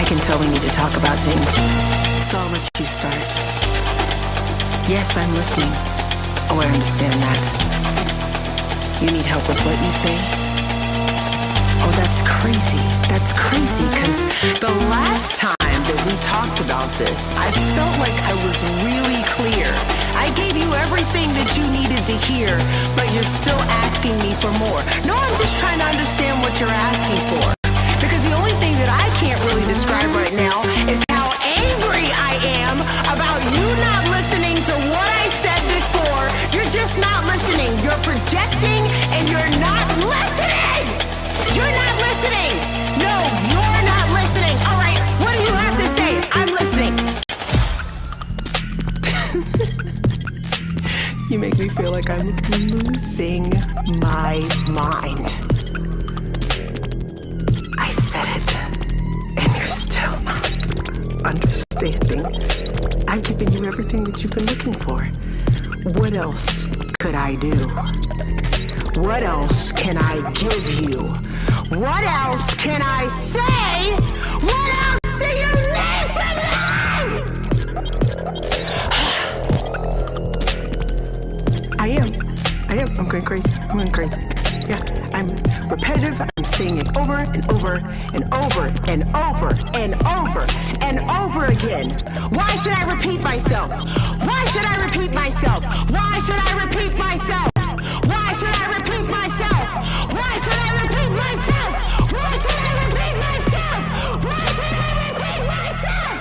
can tell we need to talk about things, so I'll let you start. Yes, I'm listening. Oh, I understand that. You need help with what you say? Oh, that's crazy. That's crazy, because the last time that we talked about this, I felt like I was really clear. I gave you everything that you needed to hear, but you're still asking me for more. No, I'm just trying to understand what you're asking for. Because the only thing that I can't really describe right now is how angry I am about you not listening to what I said before. You're just not listening. You're projecting and you're not listening. You're not listening. No, you're not listening. All right, what do you have to say? I'm listening. You make me feel like I'm losing my mind. I said it, and you're still not understanding. I've given you everything that you've been looking for. What else could I do? What else can I give you? What else can I say? What else do you need from me? I am. I'm going crazy. Yeah, I'm repetitive. I'm saying it over and over and over and over and over and over again. Why should I repeat myself? Why should I repeat myself? Why should I repeat myself? Why should I repeat myself? Why should I repeat myself? Why should I repeat myself? Why should I repeat myself?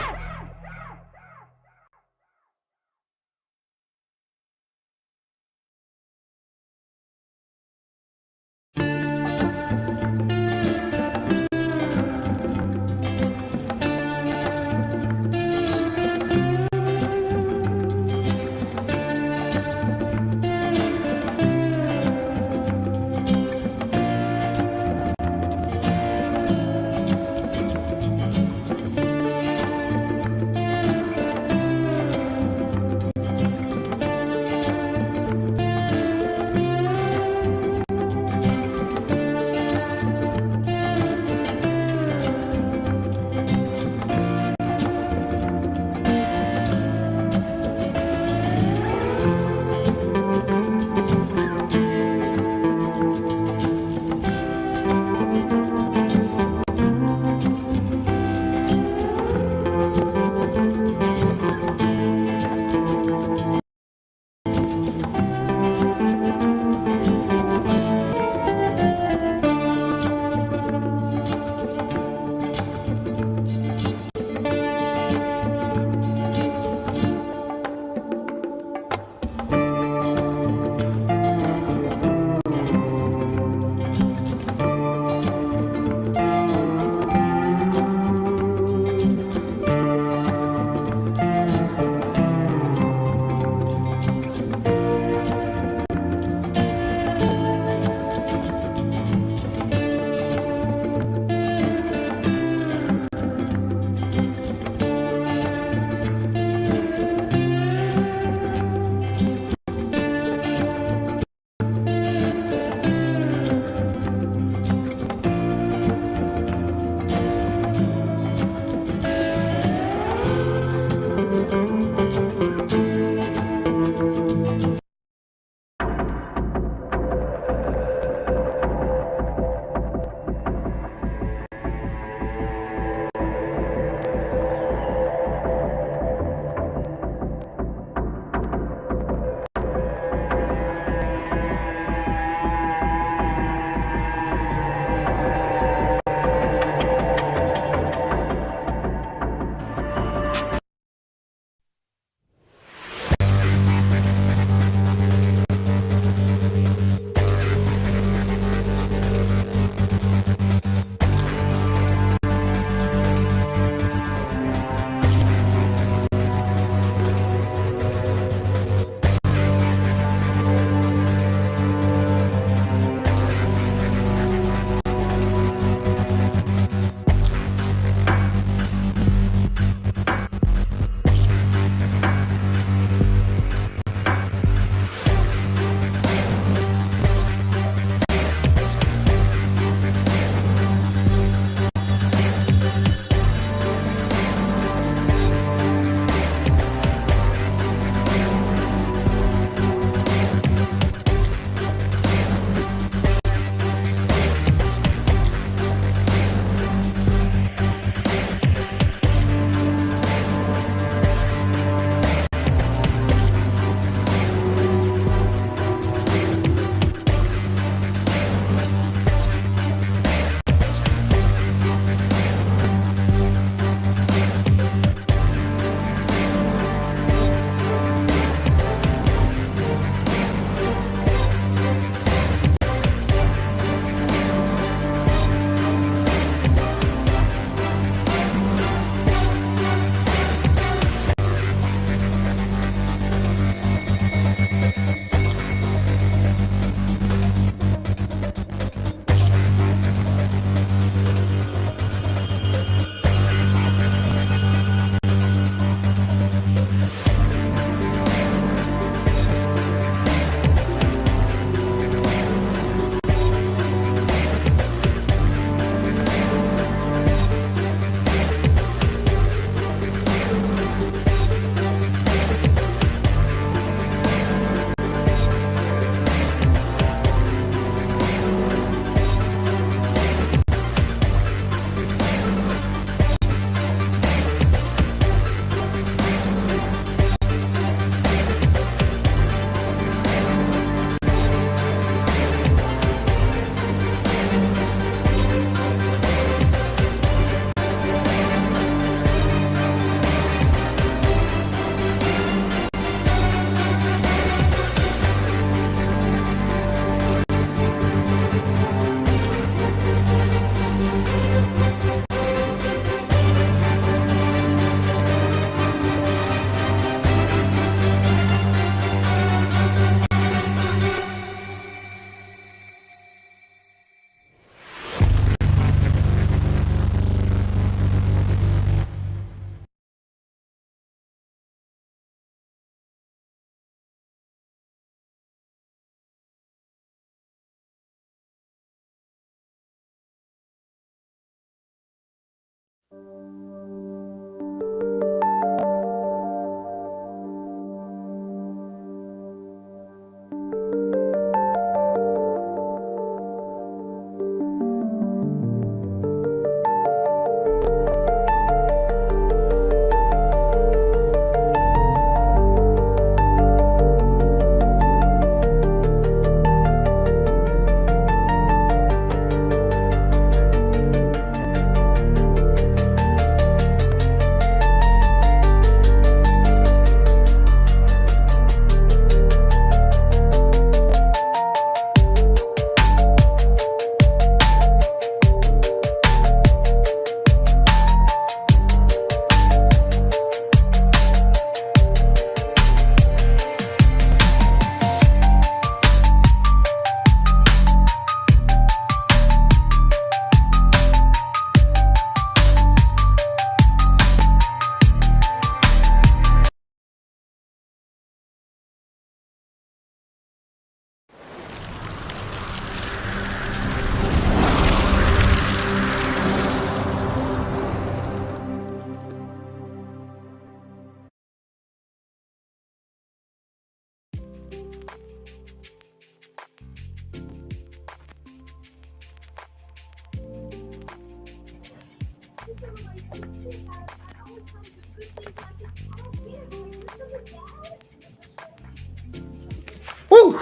Woo!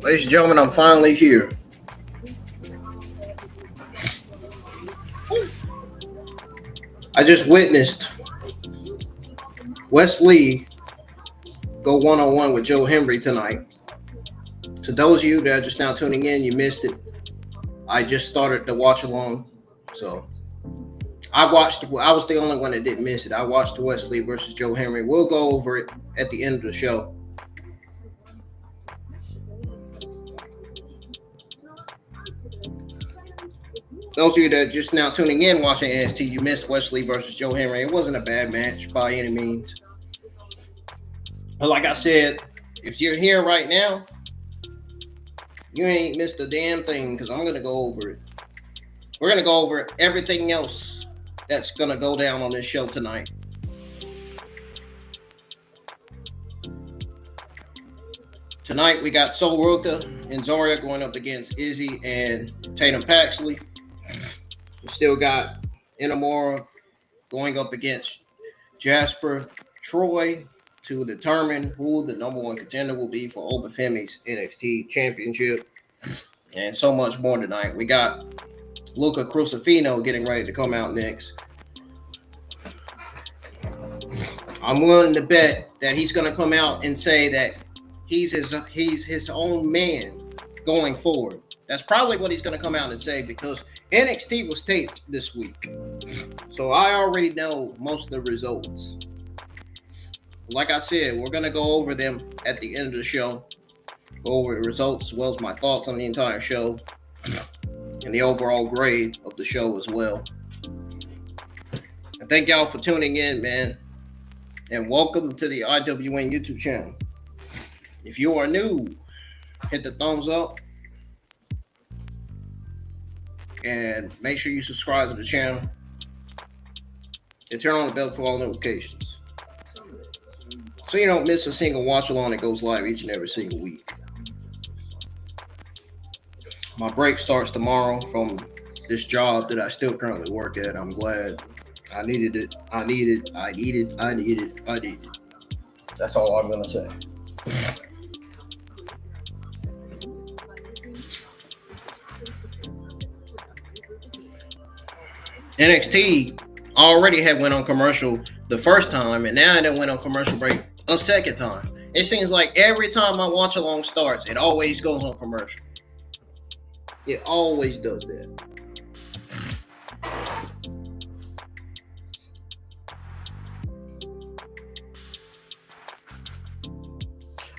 Ladies and gentlemen, I'm finally here. I just witnessed Wesley go one-on-one with Joe Hendry tonight. To those of you that are just now tuning in, you missed it. I just started the watch along, so I was the only one that didn't miss it. I watched Wesley versus Joe Hendry. We'll go over it at the end of the show. Those of you that are just now tuning in watching NXT, you missed Wesley versus Joe Hendry. It wasn't a bad match by any means. But like I said, if you're here right now, you ain't missed a damn thing because I'm going to go over it. We're going to go over everything else that's going to go down on this show tonight. Tonight, we got Sol Ruca and Zaria going up against Izzi and Tatum Paxley. We still got Inamura going up against Jasper Troy to determine who the number one contender will be for Obafemi's NXT Championship. And so much more tonight. We got Luca Crucifino getting ready to come out next. I'm willing to bet that he's going to come out and say that he's his own man going forward. That's probably what he's going to come out and say because NXT was taped this week. So I already know most of the results. Like I said, we're going to go over them at the end of the show. Go over the results as well as my thoughts on the entire show and the overall grade of the show as well. And thank y'all for tuning in, man. And welcome to the IWN YouTube channel. If you are new, hit the thumbs up. And make sure you subscribe to the channel. And turn on the bell for all notifications. So you don't miss a single watch along that goes live each and every single week. My break starts tomorrow from this job that I still currently work at. I'm glad. I needed it. I need it. That's all I'm going to say. NXT already had went on commercial the first time, and now it went on commercial break a second time. It seems like every time my watch along starts, it always goes on commercial. It always does that.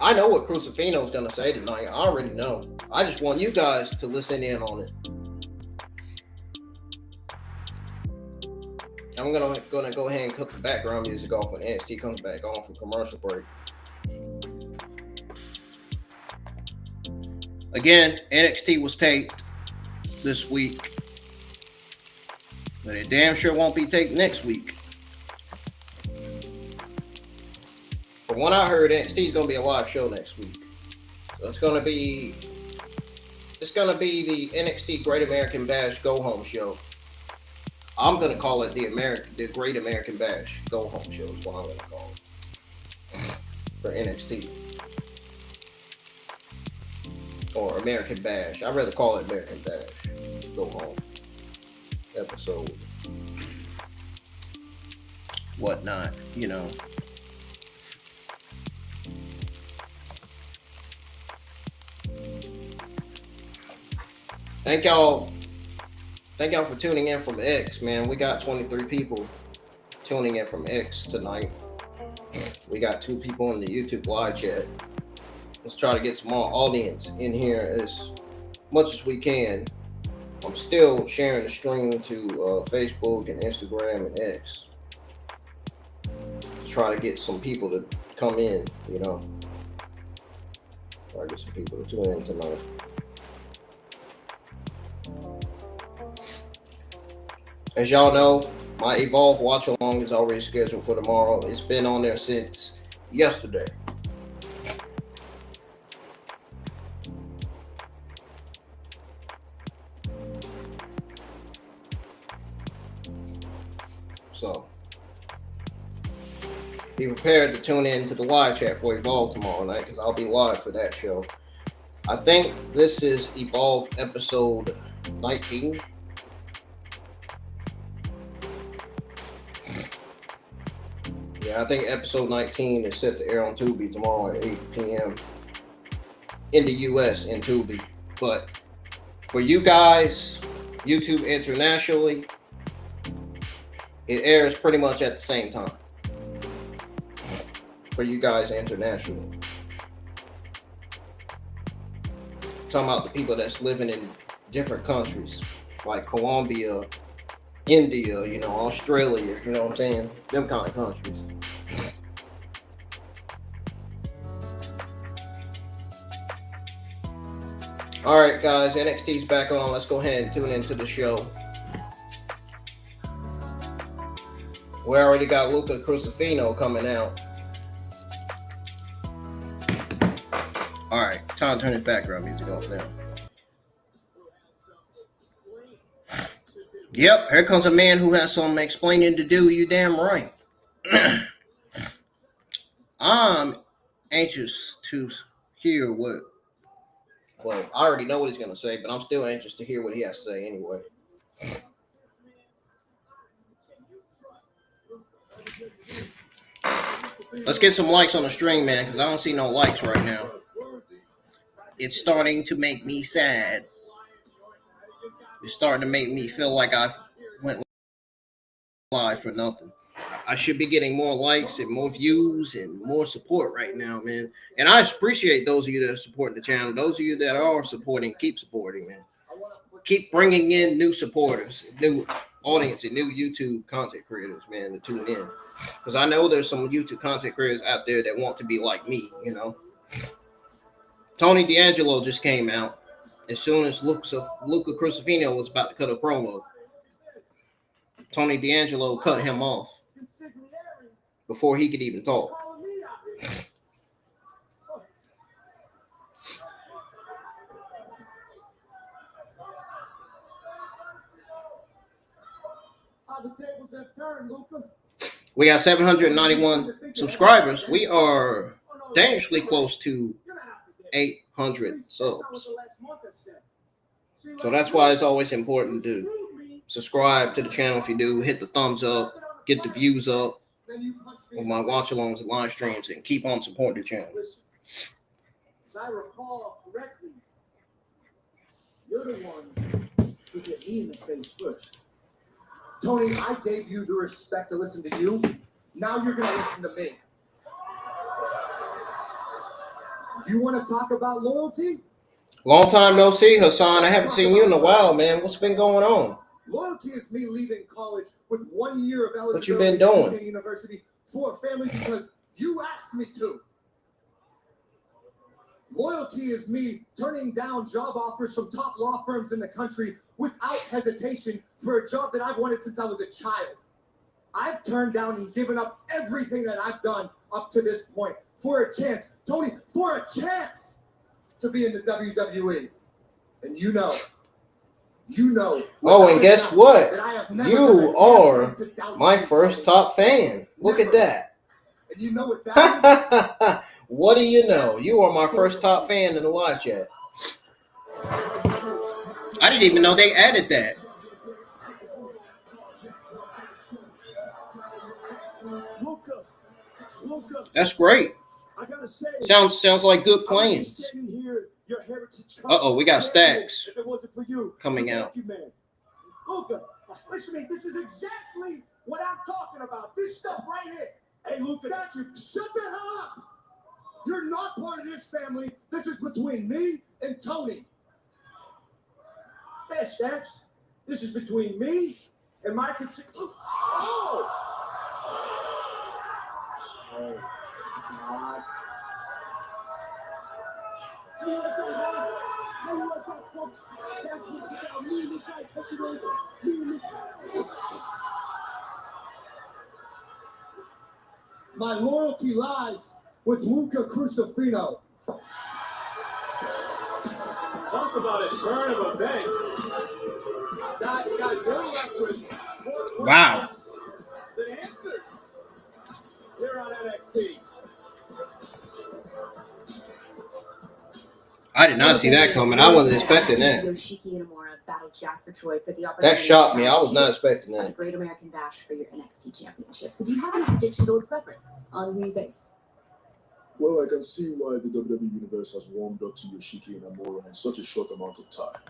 I know what Crucifino's going to say tonight. I already know. I just want you guys to listen in on it. I'm gonna go ahead and cut the background music off when NXT comes back on from commercial break. Again, NXT was taped this week. But it damn sure won't be taped next week. From what I heard, NXT is going to be a live show next week. So it's going to be the NXT Great American Bash Go Home Show. I'm going to call it the Great American Bash Go Home Show is what I'm going to call it for NXT. Or American Bash. I'd rather call it American Bash Go Home episode. Whatnot, you know. Thank y'all for tuning in from X, man. We got 23 people tuning in from X tonight. We got 2 people in the YouTube live chat. Let's try to get some more audience in here as much as we can. I'm still sharing the stream to Facebook and Instagram and X. Try to get some people to come in, you know. Try to get some people to tune in tonight. As y'all know, my Evolve watch along is already scheduled for tomorrow. It's been on there since yesterday. So, be prepared to tune in to the live chat for Evolve tomorrow night because I'll be live for that show. I think this is Evolve episode 19. Yeah, I think episode 19 is set to air on Tubi tomorrow at 8 p.m. in the U.S. in Tubi. But for you guys, YouTube internationally, it airs pretty much at the same time. For you guys internationally. Talking about the people that's living in different countries, like Colombia, India, you know, Australia, you know what I'm saying? Them kind of countries. All right, guys, NXT's back on. Let's go ahead and tune into the show. We already got Luca Crucifino coming out. All right, time to turn his background music off now. Yep, here comes a man who has some explaining to do. You damn right. I'm anxious to hear what. Well, I already know what he's going to say, but I'm still anxious to hear what he has to say anyway. Let's get some likes on the stream, man, because I don't see no likes right now. It's starting to make me sad. It's starting to make me feel like I went live for nothing. I should be getting more likes and more views and more support right now, man. And I appreciate those of you that are supporting the channel. Those of you that are supporting, keep supporting, man. Keep bringing in new supporters, new audience, and new YouTube content creators, man, to tune in. Because I know there's some YouTube content creators out there that want to be like me, you know. Tony D'Angelo just came out as soon as Luca Crucifino was about to cut a promo. Tony D'Angelo cut him off before he could even talk. We got 791 subscribers. We are dangerously close to 800 subs. So that's why it's always important to subscribe to the channel if you do. Hit the thumbs up, get the views up on my watch-alongs and live streams, and keep on supporting the channel. As I recall correctly, you're the one who hit me in the face first. Tony, I gave you the respect to listen to you. Now you're going to listen to me. You want to talk about loyalty? Long time no see, Hassan. I haven't seen you in a while, man. What's been going on? Loyalty is me leaving college with 1 year of eligibility What you been doing? at university for a family because you asked me to. Loyalty is me turning down job offers from top law firms in the country without hesitation for a job that I've wanted since I was a child. I've turned down and given up everything that I've done up to this point for a chance, Tony, for a chance to be in the WWE. And you know. Oh, and guess what? You are my first top fan. Look at that. And you know what that is? What do you know? You are my first top fan in the live chat. I didn't even know they added that. That's great. Sounds like good plans. Uh-oh, we got stacks coming out. Luca, listen to me. This is exactly what I'm talking about. This stuff right here. Hey, Luca, shut the hell up. You're not part of this family. This is between me and Tony. Hey, Stacks. This is between me and my Oh! Oh, God. My loyalty lies with Luca Crucifino. Talk about a turn of events. Guys, we're left with Wow. the answers here on NXT. I did not see that coming. I wasn't expecting that. Yoshiki Inamura battled Jasper for the opportunity. That shocked me. I was not expecting The that. Great American Bash for your NXT Championship. So do you have any predictions or preference on who you face? Well, I can see why the WWE Universe has warmed up to Yoshiki inamura in such a short amount of time.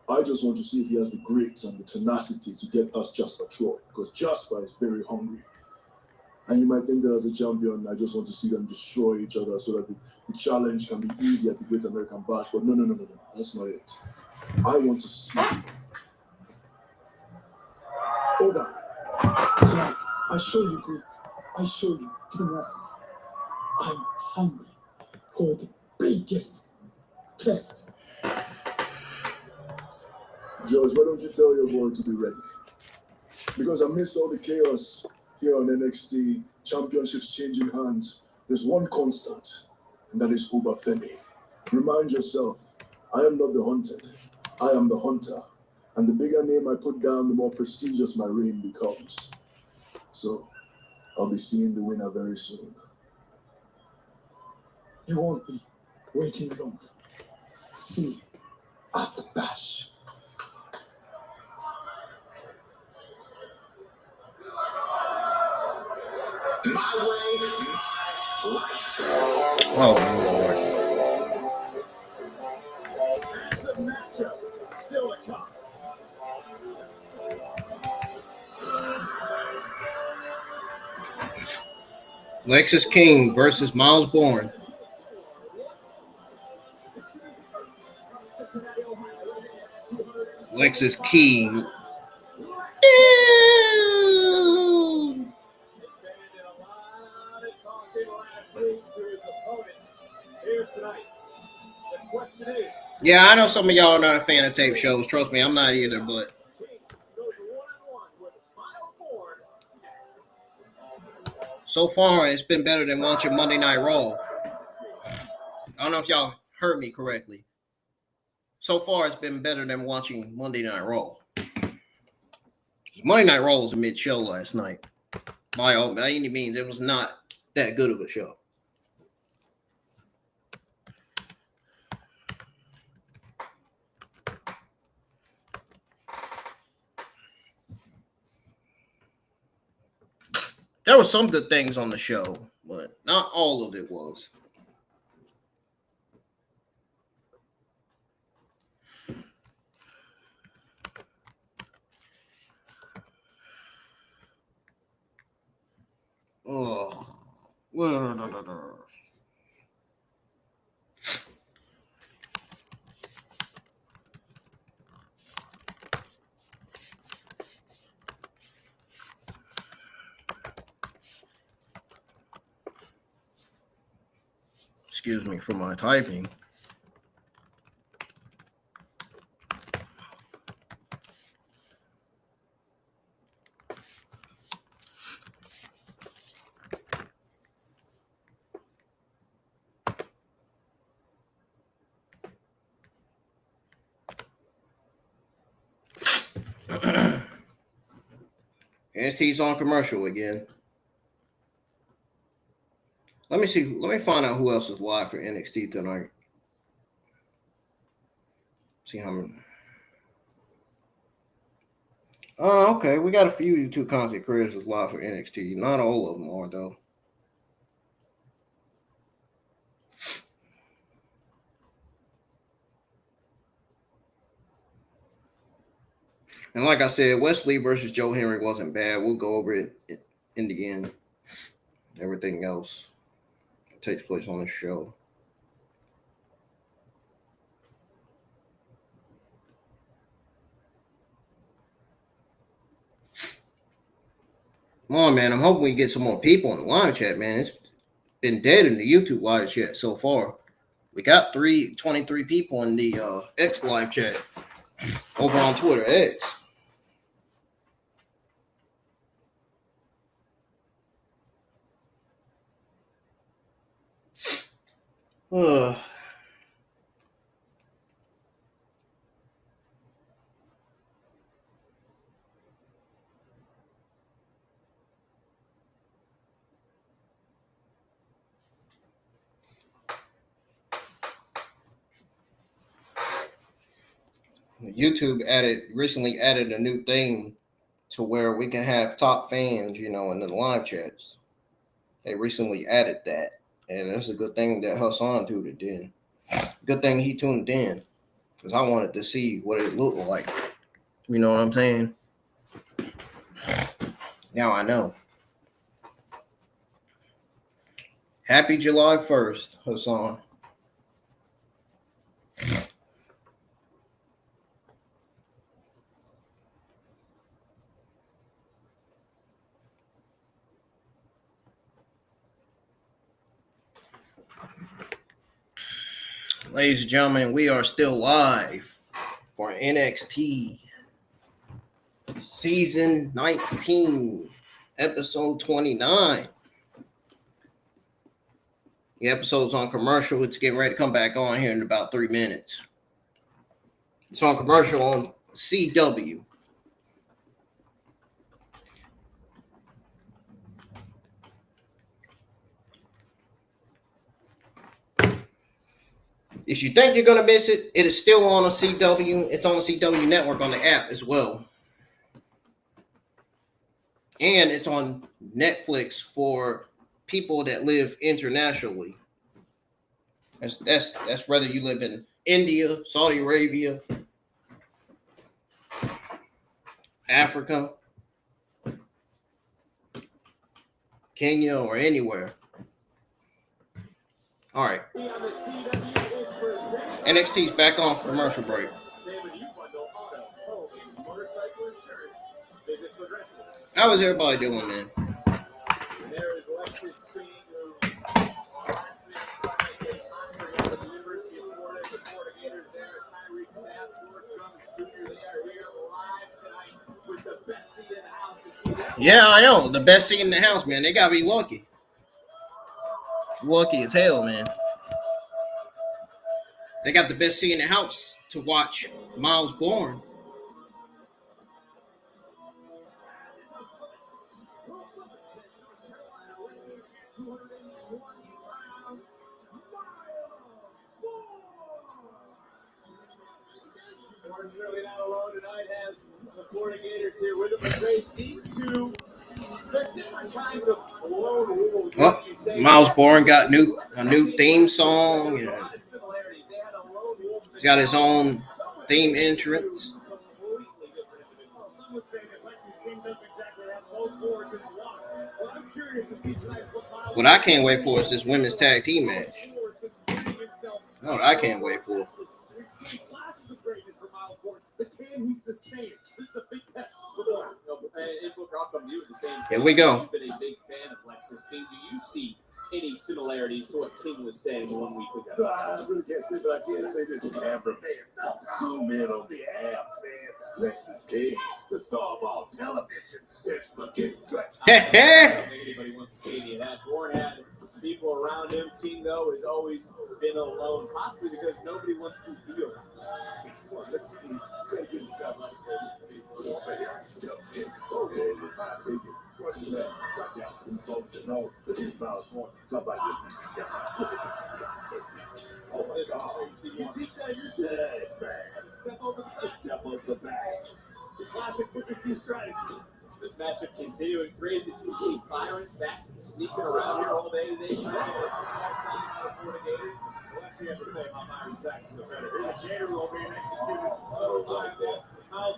I just want to see if he has the grit and the tenacity to get past Jasper Troy, because Jasper is very hungry. And you might think that as a champion, I just want to see them destroy each other so that the challenge can be easy at the Great American Bash. But no. That's not it. I want to see. Over. Tonight, I show you grit. I show you tenacity. I'm hungry for the biggest test. George, why don't you tell your boy to be ready? Because amidst all the chaos here on NXT, championships changing hands, there's one constant, and that is Uber Femi. Remind yourself, I am not the hunted, I am the hunter. And the bigger name I put down, the more prestigious my reign becomes. So, I'll be seeing the winner very soon. You won't be waiting long. See at the bash. My way, my life. Oh, Lord. Massive matchup still to come. Lexis King versus Myles Borne. Lexis King. Yeah, I know some of y'all are not a fan of tape shows. Trust me, I'm not either, but so far it's been better than watching Monday Night Raw. I don't know if y'all heard me correctly. So far it's been better than watching Monday Night Raw. Monday Night Raw was a mid-show last night. By any means, it was not that good of a show. There were some good things on the show, but not all of it was. Oh. Excuse me for my typing. NXT's on commercial again. Let me see. Let me find out who else is live for NXT tonight. See how many. Oh, okay. We got a few YouTube content creators live for NXT. Not all of them are, though. And like I said, Wesley versus Joe Hendry wasn't bad. We'll go over it in the end. Everything else takes place on the show. Come on, man. I'm hoping we get some more people in the live chat, man. It's been dead in the YouTube live chat so far. We got 23 people in the X live chat over on Twitter X. YouTube recently added a new thing to where we can have top fans, in the live chats. They recently added that, and it's a good thing that Hassan tuned it in. Good thing he tuned in, because I wanted to see what it looked like. You know what I'm saying? Now I know. Happy July 1st, Hassan. Ladies and gentlemen, we are still live for NXT Season 19, Episode 29. The episode's on commercial. It's getting ready to come back on here in about 3 minutes. It's on commercial on CW. If you think you're going to miss it, it is still on CW. It's on the CW network on the app as well. And it's on Netflix for people that live internationally. That's whether you live in India, Saudi Arabia, Africa, Kenya, or anywhere. All right. NXT's back on for commercial break. How is everybody doing, man? There is Lexis King, who University of Florida, the Florida Gators there, Tyreek Sapp, George Cummings Jr. They are here live tonight with the best seat in the house. Yeah, I know. The best seat in the house, man. They got to be lucky. Lucky as hell, man. They got the best seat in the house to watch Myles Borne. Certainly not alone tonight, as the Florida Gators here with him. Face these two, they're different kinds of lone wolves. Well, Myles Borne got a new theme song. And he's got his own theme entrance. Some would say that Lexis King doesn't exactly have both boards in the water. Well, I'm curious to see tonight What I can't wait for is this women's tag team match. No, I can't wait for. We've seen flashes of greatness for Myles Borne, but can he sustain it? This is a big test for Borne. And Booker, I'll come to you at the same time. Here we go. You've been a big fan of Lexis King. Do you see any similarities to what King was saying 1 week ago? No, I really can't say, but I can say this. Cameraman, zoom in on the abs, man. Lexis King, the star of all television, is looking good. I don't think anybody wants to see any of that. Borne had people around him. King, though, has always been alone, possibly because nobody wants to be around Lexis King. Lexis King, you gotta get the guy like that. over the step of the bag. The classic Booker T strategy. This matchup continuing crazy. You see Byron Saxon sneaking around here all day today, trying to get that sign out of Florida Gators. The less we have to say about Byron Saxon, the better. Here's a Gator roll being executed. I don't like that.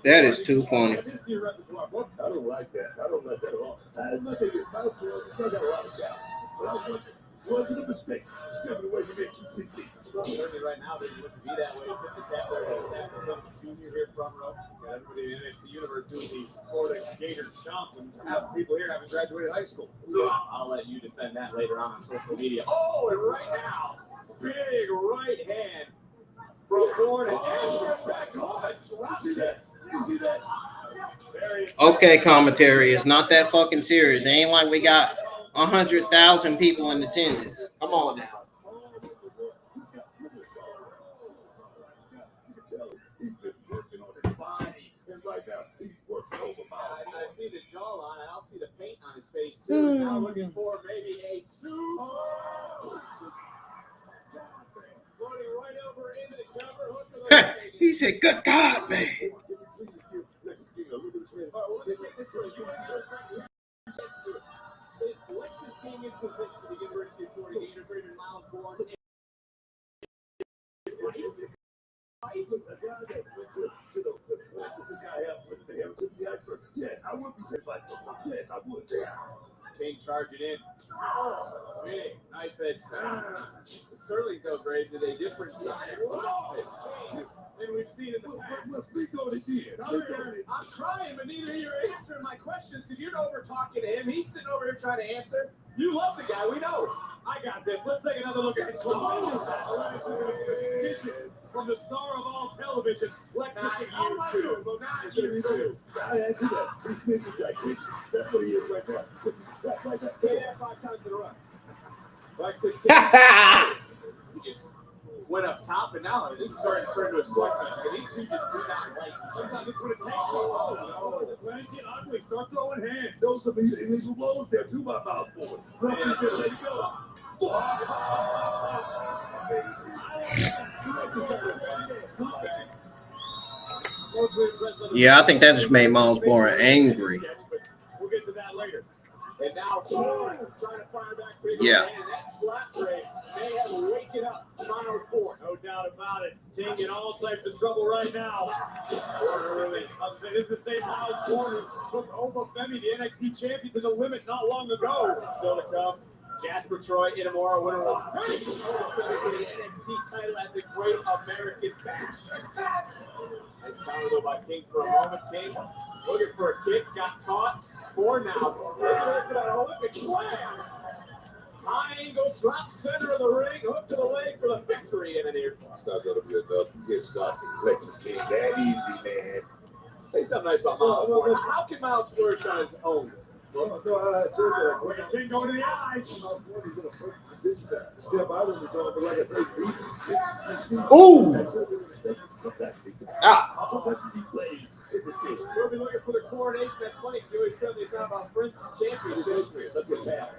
That is too funny. I don't like that. I don't like that at all. My thing is, Myles Borne still got a lot of talent. But I was wondering, was it a mistake stepping away from NXT? Well, certainly right now doesn't look to be that way. Tip the cap there to Samuel Phillips Jr. here front row. Got everybody in NXT universe doing the Florida Gator chomp, and half the people here haven't graduated high school. I'll let you defend that later on social media. Oh, and right now, big right hand from Borne. Back on. You see that? You see that? Okay, commentary. It's not that fucking serious. It ain't like we got 100,000 people in attendance. Come on now. He's been working on his body, and right now he's working over I see the jawline. I don't see the paint on his face too. Now looking for maybe a suit. Floating right over into the cover. Hook to the leg. He said, "Good God, man." Can you please give Lexis King a little bit of credit? All right, well, let's take this to a Is Lexis King in position to the University of Florida Gators or even Myles Borne? The guy that went to the point that this guy had with the him to the iceberg. Yes, I would be taken by football. Yes, I would. King charging in. Big knife edge. Sterling, though, Graves, is a different side of Lexis King than we've seen in the past. Well, speak on it, dear. I'm trying, but neither of you are answering my questions because you're over talking to him. He's sitting over here trying to answer. You love the guy, we know. I got this. Let's take another look at the tremendous athleticism and precision from the star of all television, Lexis King. I add to that. He's simply tactician. That's what he is right now. Because he's back like that. Say that 5 times in a row. Lexis King. He just went up top, and now this is starting to turn into a slugfest. And these two just do not like. Sometimes it's what it takes. No, just let it get ugly. Start throwing hands. Those are illegal blows there too by Myles Borne. Referee just let it go. Yeah, I think that just made Myles Borne angry. We'll get to that later. And now Borne trying to fire back. Yeah. And that slap breaks may have waken up Myles Borne. No doubt about it. King in all types of trouble right now. This is the same Myles Borne who took Ova Femi, the NXT champion, to the limit not long ago. And still to come, Jasper Inamura, winner of the NXT title at the Great American Bash. Nice counter though by King for a moment. King looking for a kick, got caught. Borne now looking for that Olympic slam. High angle drop, center of the ring, hook to the leg for the victory in an ear. It's not going to be enough to get stopped. Lexis King, that easy, man. Say something nice about Myles Borne. How can Myles flourish on his own? No, I said that. Like a king going to the eyes. Myles Borne is in a perfect position to step out on his own, but like I said, Ooh. Sometimes you need plays in this business. We'll be looking for the coronation. That's funny because you always tell me it's not about French's championships. Let's get back.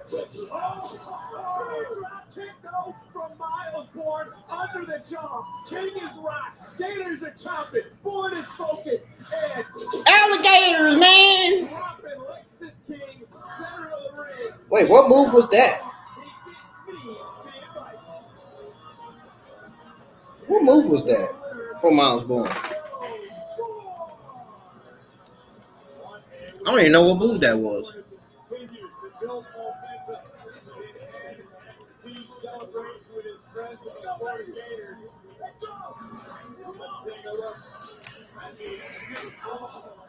Kick though from Myles Borne under the jaw. King is rocked. Gators are chopping. Borne is focused. And Alligators, man. dropping Lexis King, center of the ring. Wait, what move was that? What move was that from Myles Borne? I don't even know what move that was.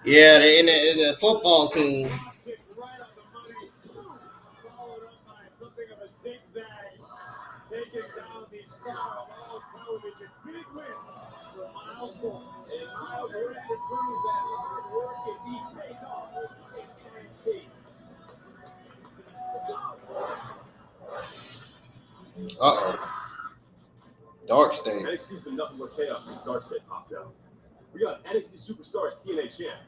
Yeah, the football team. Taking down the star of all television. Big win for Myles Borne. And Myles ready to prove that hard work and he pays off in NXT. Uh-oh. Dark stain. NXT's been nothing but chaos since Dark State popped out. We got NXT Superstars TNA champ.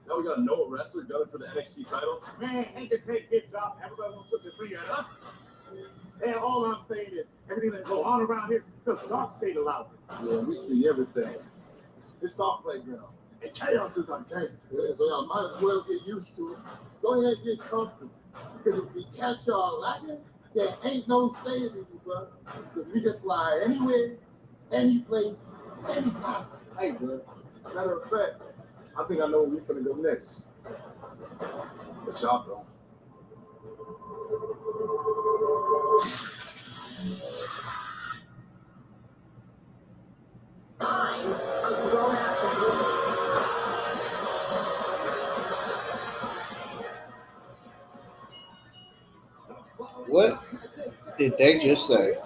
Now we got a Noah wrestler gunning for the NXT title. Man, ain't the tape get top. Everybody want to put their free at up. And all I'm saying is everything that go on around here, because Dark State allows it. Yeah, we see everything. It's our playground. And chaos is our game. Yeah, so y'all might as well get used to it. Go ahead and get comfortable. Because if we catch y'all lacking, there ain't no saving you, bro. Because we can slide anywhere, any place, anytime. Hey, bro. Matter of fact, I think I know where we're gonna go next. But y'all don't. I'm a grown-ass woman. What did they just say?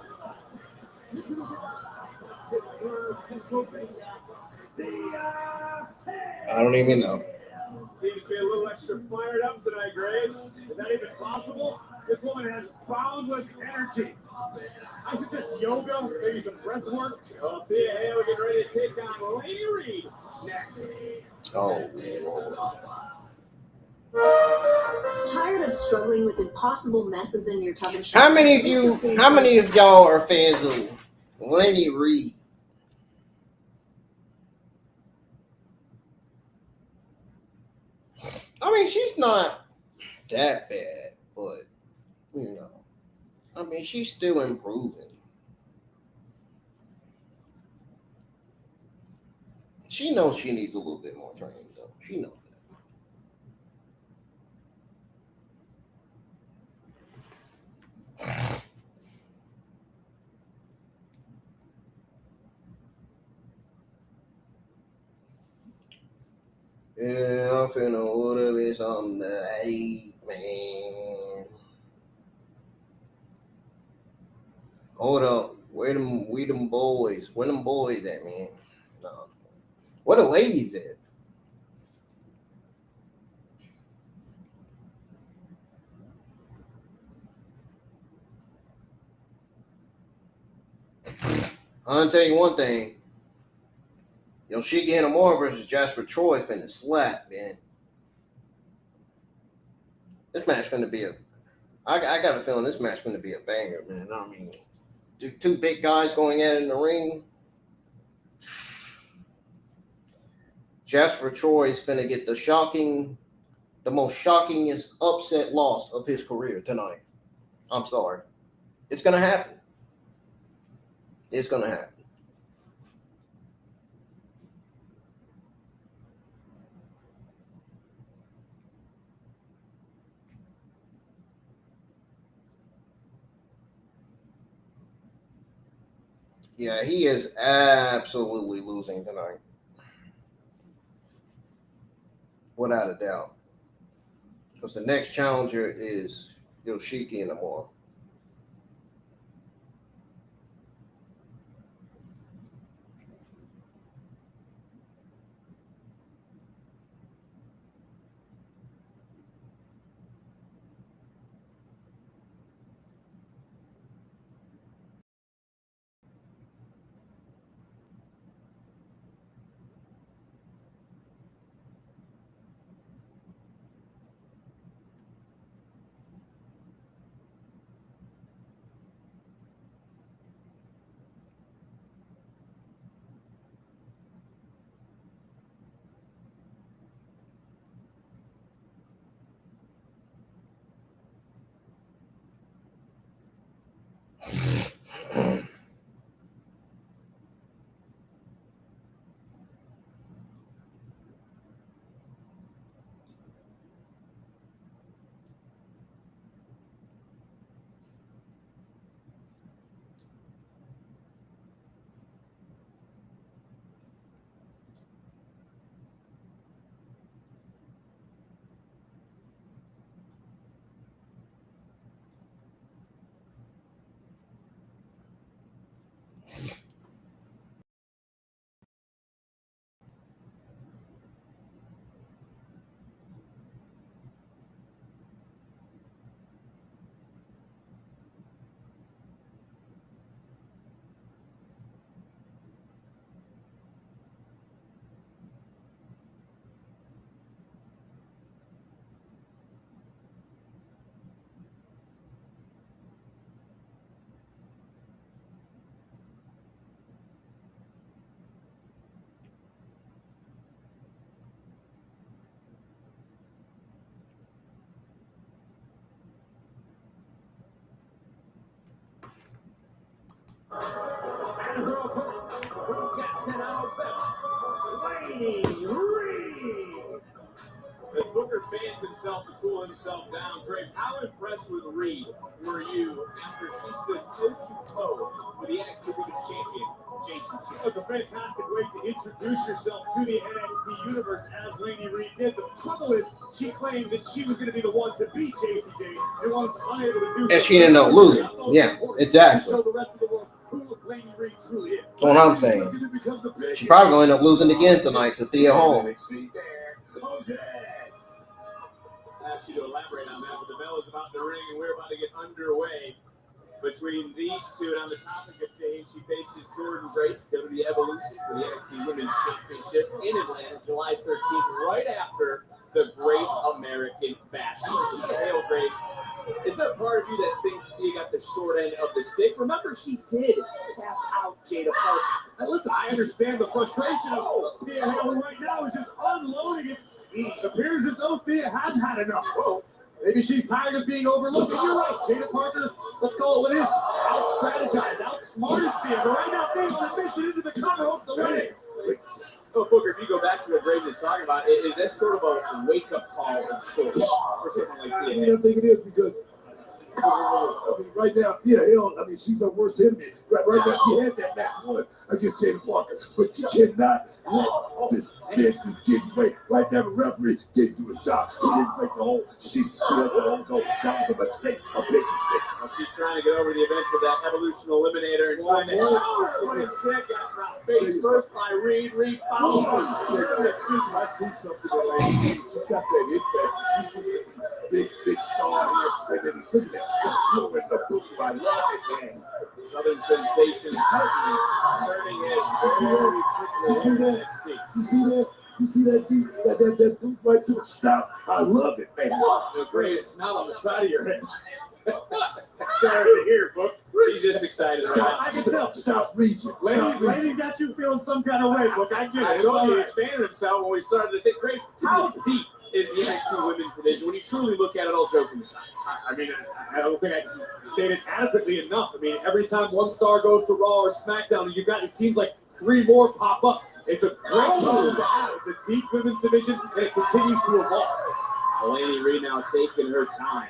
I don't even know. Seems to be a little extra fired up tonight, Graves. Is that even possible? This woman has boundless energy. I suggest yoga, maybe some breath work. Well, Thea Hail getting ready to take on Lainey Reid next. Oh, Tired of struggling with impossible messes in your tub and how shower? many of y'all are fans of Lainey Reid? I mean, she's not that bad, but you know, I mean, she's still improving. She knows she needs a little bit more training, though. She knows that. Yeah, I'm finna order me something to eat, man. Hold up. Where them boys? Where them boys at, man? No. Where the ladies at? I'm gonna tell you one thing. Yoshiki inamura versus Jasper Troy finna slap, man. This match finna be I got a feeling this match finna be a banger, man. I mean, two big guys going at it in the ring. Jasper Troy's finna get the most shockingest upset loss of his career tonight. I'm sorry. It's gonna happen. It's gonna happen. Yeah, he is absolutely losing tonight. Without a doubt. Because the next challenger is Yoshiki inamura. Lainey Reid. As Booker fans himself to cool himself down, Graves, how impressed with Reid were you after she stood toe-to-toe with the NXT Women's Champion, Jason? It's a fantastic way to introduce yourself to the NXT universe, as Lainey Reid did. The trouble is, she claimed that she was going to be the one to beat JCJ and was unable to do so. And she ended up losing. Yeah, exactly. Show the rest of the world who Lainey Reid truly is. That's what I'm saying. She probably going to end up losing again tonight to Thea Hail. Oh, yes. Ask you to elaborate on that, but the bell is about to ring and we're about to get underway between these two. And on the topic of change, she faces Jordynne Grace, WWE Evolution, for the NXT Women's Championship in Atlanta, July 13th, right after the Great American Bash. Thea Hail, Grace, is there a part of you that thinks Thea got the short end of the stick? Remember, she did tap out Jada Parker. Now, listen, I understand the frustration of Thea Hail right now is just unloading it. It appears as though Thea has had enough. Whoa. Maybe she's tired of being overlooked. And you're right, Jada Parker, let's call it what it is. Out-strategized, outsmarted Thea. But right now, Thea on a mission into the cover of the leg. So, Booker, if you go back to what Reid was talking about, is that sort of a wake-up call of sorts for someone like Thea? I think it is because right now, Thea Hail, she's her worst enemy. Right now, she had that match won against Jada Parker, but you cannot let this business get away. Right there, the referee didn't do his job. He didn't break the hole. She let the hole go. That was a mistake, a big mistake. Well, she's trying to get over the events of that Evolution Eliminator and trying to counter it, but instead got dropped face first by Reid. Reid followed I see something in Lainey. She's got that hit factor. She's a big star here. And then look at that. Blowing the boot. I love it, man. Southern Sensation certainly turning it very quickly. You see that? You see that deep, that boot right to the stop? I love it, man. The greatest snot on the side of your head. Tired to hear, Book. He's just excited right now. I can tell. Stop reaching. Lady got you feeling some kind of way, Book. I get it. I It's told all you he right. was fanning himself when we started to think, Graves, how deep is the NXT Women's Division when you truly look at it, all joking aside? I don't think I can state it adequately enough. Every time one star goes to Raw or SmackDown, it seems like 3 more pop up. It's a great problem to have. It's a deep women's division, and it continues to evolve. Lainey Reid now taking her time.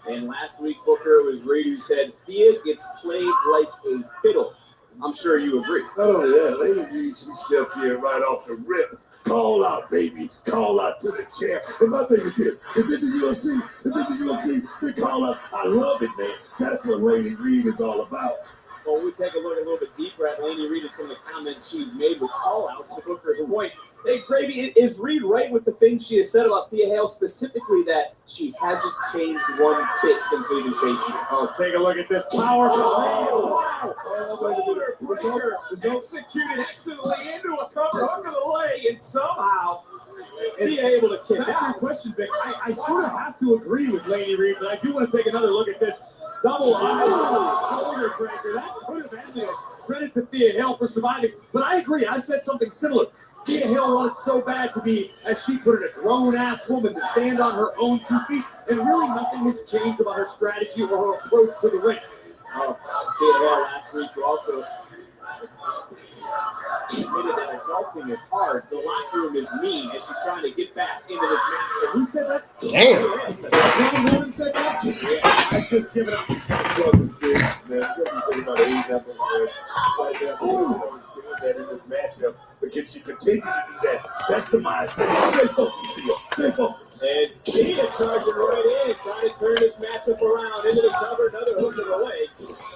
And last week, Booker, it was Reid who said, Thea gets played like a fiddle. I'm sure you agree. Not only that, Lainey Reid, she stepped in right off the rip. Call out, baby. Call out to the chair. And my thing is this. If this is UFC, they call us. I love it, man. That's what Lainey Reid is all about. Well, we take a look a little bit deeper at Lainey Reid and some of the comments she's made with call-outs to Booker's point. Hey, Gravy, is Reid right with the things she has said about Thea Hail, specifically that she hasn't changed one bit since leaving chasing her? Oh, take a look at this powerful. Wow! Shoulder breaker executed excellently into a cover hook of the leg, and somehow Thea able to kick That's your out. question, Vic. I sort of have to agree with Lainey Reid, but I do want to take another look at this. Double shoulder breaker. That could have ended it. Credit to Thea Hail for surviving. But I agree. I said something similar. Thea Hail wanted so bad to be, as she put it, a grown-ass woman to stand on her own 2 feet. And really nothing has changed about her strategy or her approach to the ring. Thea Hail last week who also admitted that adulting is hard. The locker room is mean as she's trying to get back into this match. And who said that? Damn. One woman said that? Yeah, I just give it up. Brothers business, man. You got to think about AEW right now. She's doing that in this matchup, but can she continue to do that? That's the mindset. Stay focused, Theo. Stay focused. And Thea charging right in, trying to turn this matchup around into the cover, another hook of the leg.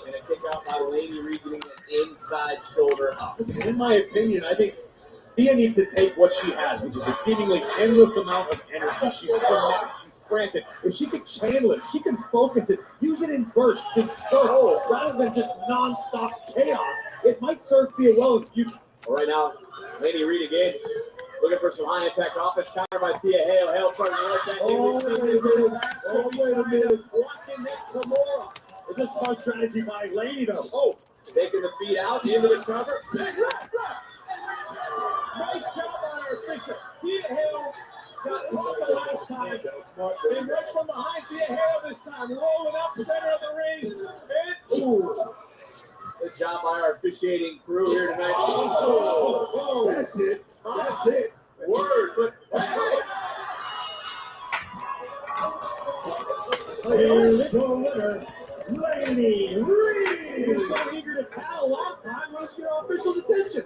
And a kick out by Lainey Reid getting an inside shoulder up. Listen, in my opinion, I think Thea needs to take what she has, which is a seemingly endless amount of energy. She's frenetic, she's frantic. If she could channel it, she can focus it, use it in bursts and spurts, rather than just non-stop chaos. It might serve Thea well in the future. Well, right now, Lainey Reid again, looking for some high-impact offense, countered by Thea Hail. Hail trying to right back in. Wait a minute. Blocking that Kimura. Is this smart strategy by Lainey, though? Oh, taking the feet out into the cover. Nice job on her official. Thea Hail got caught the last time. And right from behind Thea Hail this time, rolling up center of the ring. And ooh. Good job by our officiating crew here tonight. That's it. That's it. Here's the winner, Lainey Reid. You were so eager to towel last time. Let's get our officials' attention.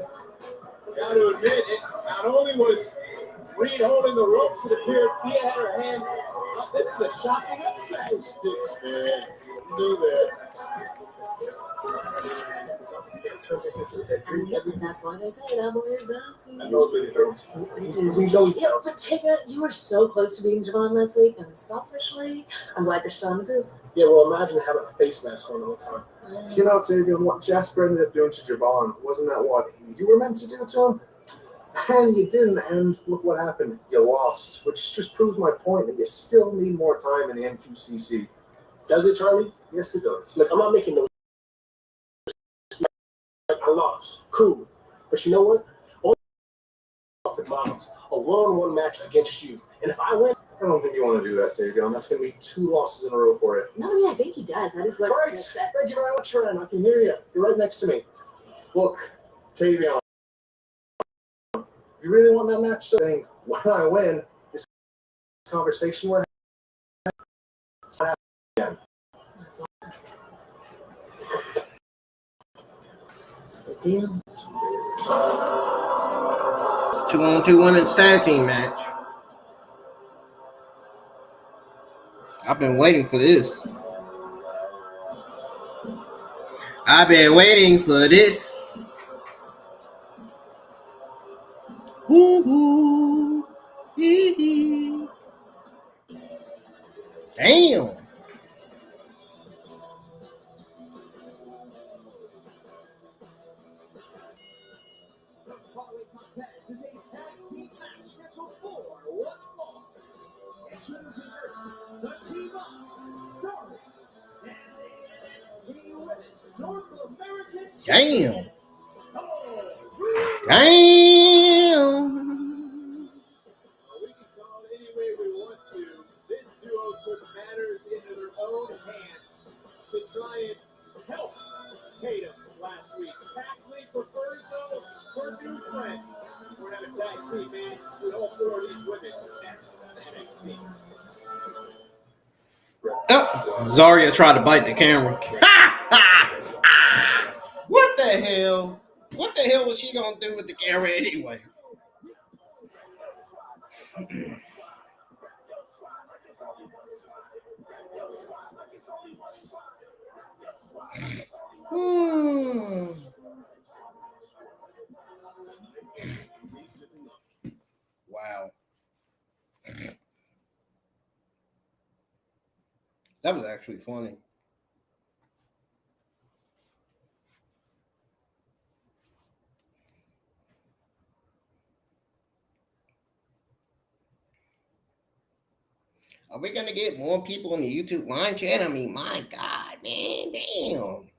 Got to admit, it not only was Reid holding the ropes, it appeared Thea had her hand up. This is a shocking upset. Sticks, man. You knew that. That's why they say double is I know it hurts. Yeah, but Tatum, you were so close to beating Javon last week, and selfishly, I'm glad you're still in the group. Yeah, well, imagine having a face mask on the whole time. You know, Tavion, what Jasper ended up doing to Javon, wasn't that what you were meant to do to him? And you didn't, and look what happened. You lost, which just proves my point that you still need more time in the NQCC. Does it, Charlie? Yes, it does. Look, I'm not making no. I lost. Cool. But you know what? Only offered Myles a one-on-one match against you. And if I win, I don't think you want to do that, Tavion. That's going to be 2 losses in a row for you. No, yeah, I think he does. That is what. All right, thank you very much, Ryan. I can hear you. You're right next to me. Look, Tavion, you really want that match? So I think when I win, this conversation we're having again. It's a big deal. 2-on-2 women's tag team match. I've been waiting for this. I've been waiting for this. Woo-hoo. Hee-hee. Damn. The following contest is a tag team match scheduled for one fall. Introducing first, the team of Sol and the NXT Women's North American Damn. Sol Damn. We can call it any way we want to. This duo took matters into their own hands to try and help Tatum last week. Paxley prefers, though, her new friend. We're going to have a tag team match with all 4 of these women next on NXT. Oh, Zaria tried to bite the camera. What the hell? What the hell was she gonna do with the camera anyway? Wow. That was actually funny. Are we gonna get more people in the YouTube line chat? I mean, my God, man, damn.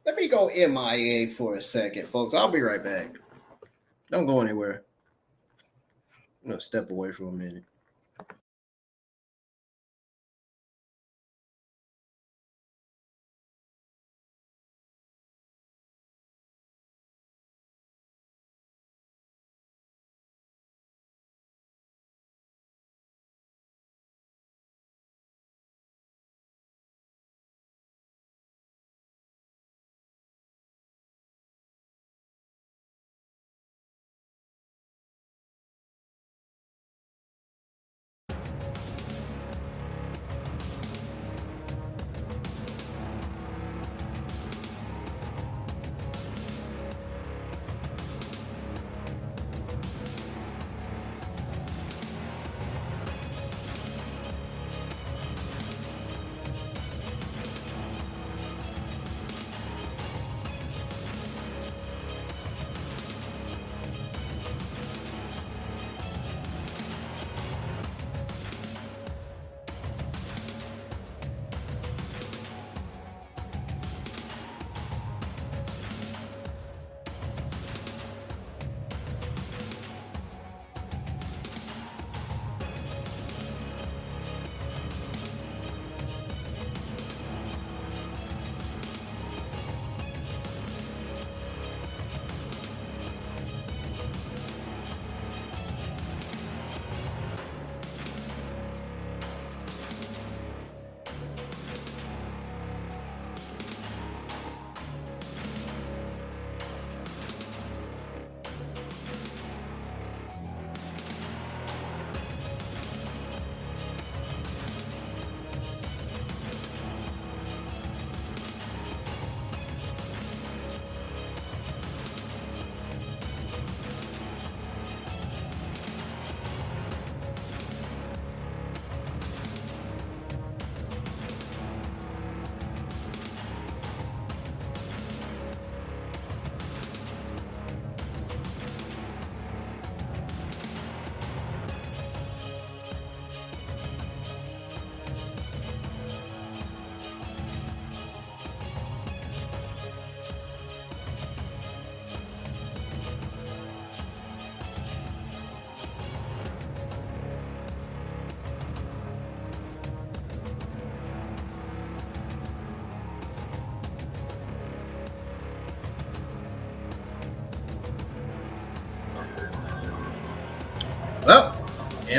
Let me go MIA for a second, folks. I'll be right back. Don't go anywhere. I'm gonna step away for a minute.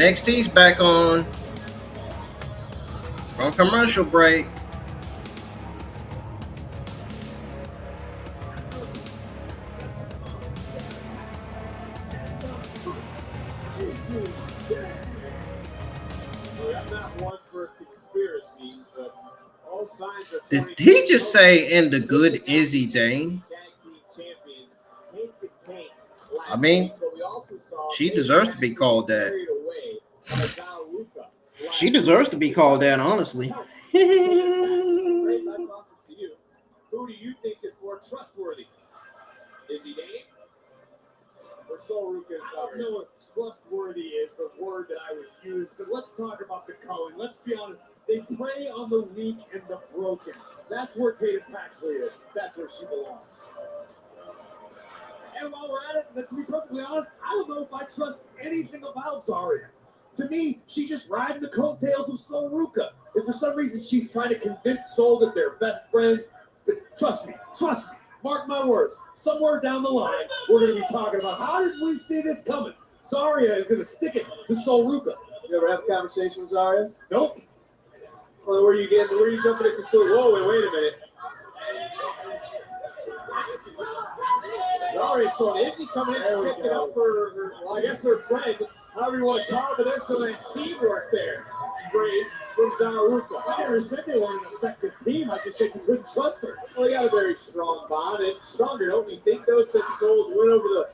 NXT's back on from commercial break. I'm not one for conspiracies, but all signs are Did he just say "in the good Izzy Dane"? I mean, she deserves to be called that. She deserves to be called that, honestly. Who do you think is more trustworthy? Izzy Dane or Sol Ruca and Zaria? I don't know if trustworthy is the word that I would use, but let's talk about the Cohen. Let's be honest. They prey on the weak and the broken. That's where Tatum Paxley is. That's where she belongs. And while we're at it, to be perfectly honest, I don't know if I trust anything about Zaria. To me, she's just riding the coattails of Sol Ruca. If for some reason she's trying to convince Sol that they're best friends, but trust me, mark my words, somewhere down the line, we're going to be talking about how did we see this coming? Zaria is going to stick it to Sol Ruca. You ever have a conversation with Zaria? Nope. Well, where are you jumping to conclude? Whoa, wait a minute. Zaria, so Izzy coming in, sticking up for her, well, I guess her friend, however you want to call it, but there's some teamwork there. Praise from Zaria. I never said they weren't an effective team. I just said you couldn't trust her. Well, they got a very strong bond, and stronger, don't you think, though, since Sol's win over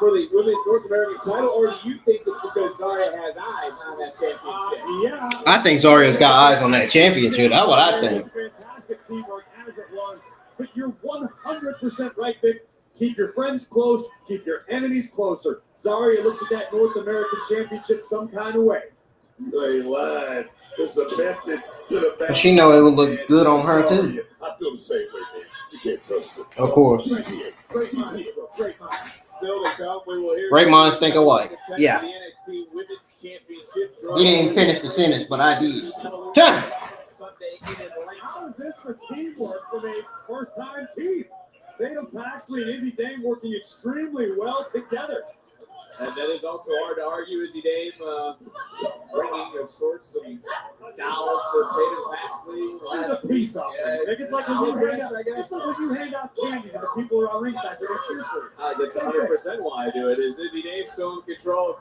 for the women's North American title, or do you think it's because Zaria has eyes on that championship? Yeah. I think Zaria's got eyes on that championship. That's what I think. Fantastic teamwork as it was, but you're 100% right, Vic. Keep your friends close, keep your enemies closer. Zaria looks at that North American Championship some kind of way. You ain't lying. It's a method to the back. She know it would look good on her too. I feel the same way, man. You can't trust her. Of course. Great minds, bro. Great minds. Still to come, we will hear Great minds think alike. Yeah. the NXT Women's Championship. He didn't finish the sentence, but I did. Done. Sunday in Atlanta. How is this for teamwork from a first-time team? Tatum Paxley and Izzy Dane working extremely well together. And that is also hard to argue. Izzy Dane bringing of sorts some dolls to Tatum Paxley. There's a piece of it. It's like when you hand out candy to the people around ringside so they cheer for you. That's 100% why I do it. Is Izzy Dane still in control of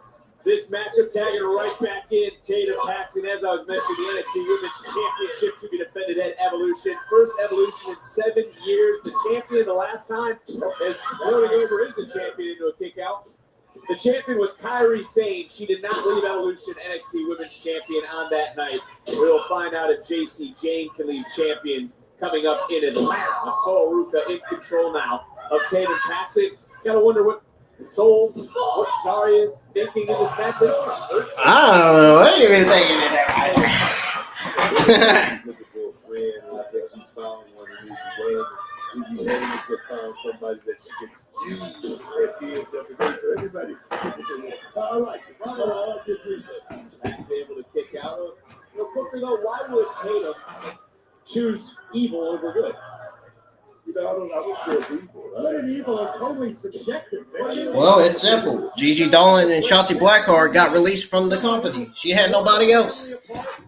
this matchup, tagging right back in Tatum Paxley. As I was mentioning, the NXT Women's Championship to be defended at Evolution. First Evolution in 7 years. The champion the last time, as Lord Over is the champion into a kick out. The champion was Kairi Sane. She did not leave Evolution NXT Women's Champion on that night. We will find out if JC Jane can leave champion coming up in Atlanta. Sol Ruca in control now of Tatum Paxley. Gotta wonder what Zaria is thinking in this matchup. I don't know what you been thinking in that She's looking for a friend, and I think she's found one in Izzy Dane. Izzy Dane has just found somebody that she can use at the end of the day. So everybody keep it. I like it. I agree. Paxley able to kick out. Real quickly though, why would Tatum choose evil over good? You know, I would say it's evil. Good and evil are totally subjective. Well, it's simple. Gigi Dolan and Shotzi Blackheart got released from the company. She had nobody else.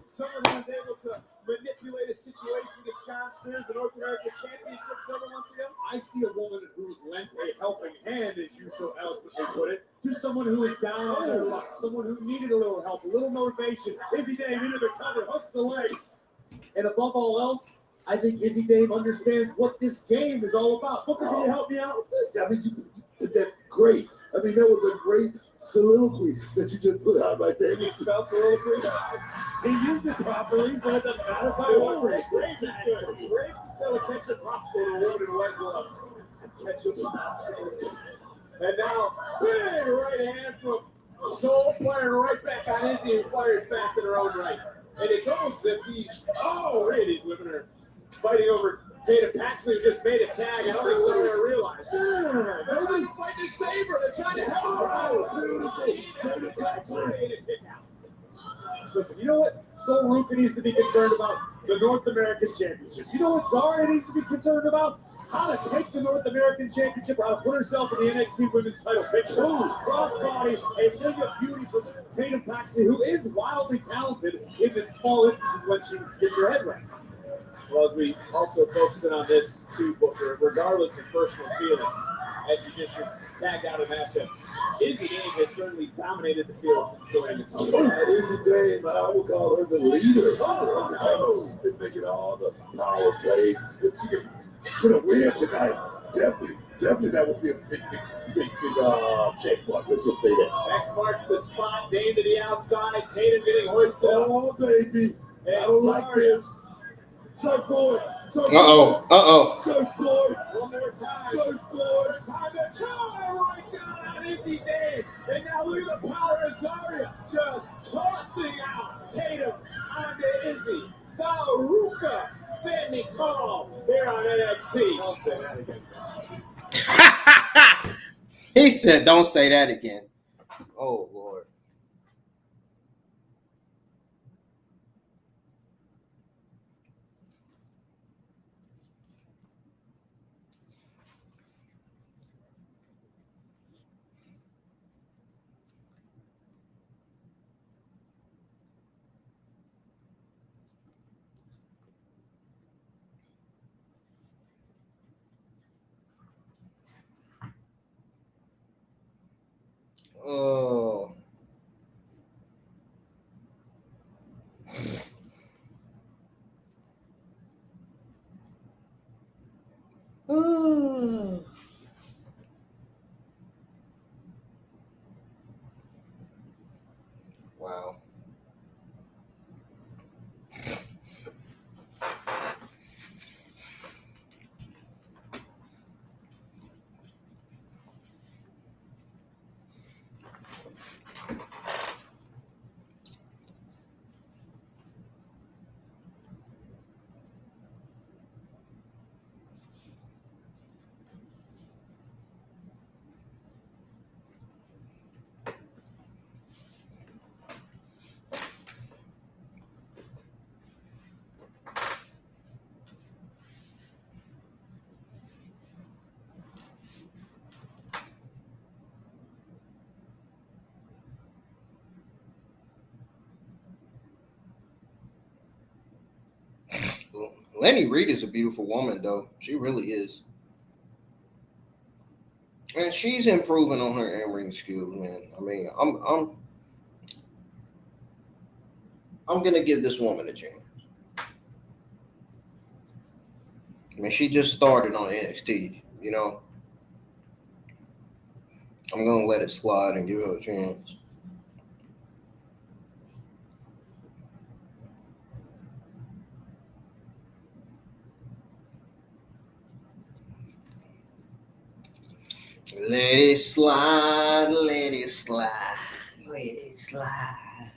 Someone who was able to manipulate a situation against Sean Spears, the North American Championship several months ago. I see a woman who lent a helping hand, as you so eloquently put it, to someone who was down on their luck, someone who needed a little help, a little motivation. Izzy Dame into the cover, hooks the leg. And above all else, I think Izzy Dame understands what this game is all about. Booker, can you help me out? I mean, you did that great. I mean, that was a great soliloquy that you just put out right there. You spell soliloquy? He used it properly, so it doesn't matter. Great sell a ketchup popsicle to a woman in white gloves. Ketchup popsicle. And now, big right hand from Sol firing right back on Izzy, who fires back in her own right. And it's almost as if these women are fighting over Tatum Paxley, who just made a tag. I don't think they're going to realize. They're trying to fight to save her. They're trying to help her. Listen, you know what Sol Ruca needs to be concerned about? The North American Championship. You know what Zaria needs to be concerned about? how to take the North American Championship or how to put herself in the NXT Women's title picture. Crossbody, a thing of beauty for Tatum Paxley, who is wildly talented in the small instances when she gets her head right. Well, as we also focus in on this too, Booker, regardless of personal feelings, as she just was tagged out of matchup, Izzi has certainly dominated the field since joining the company. Izzi Dame, I would call her the leader. She's been making all the power plays. If she can get a win tonight, definitely that would be a big checkmark. Let's just say that. Next marks the spot. Dame to the outside. Tatum getting hoisted up. Oh, baby. I don't like this. Surfboard. Surfboard. One more time. Surfboard. Time to try right down on Izzi Dame. And now look at the power of Zaria. Just tossing out Tatum onto Izzi. Sol Ruca standing tall here on NXT. Don't say that again. He said, don't say that again. Oh, Lord. Oh. Wow. Lainey Reid is a beautiful woman, though. She really is. And she's improving on her in-ring skills, man. I mean, I'm gonna give this woman a chance. I mean, she just started on NXT, you know. I'm gonna let it slide and give her a chance. Let it slide, let it slide, let it slide.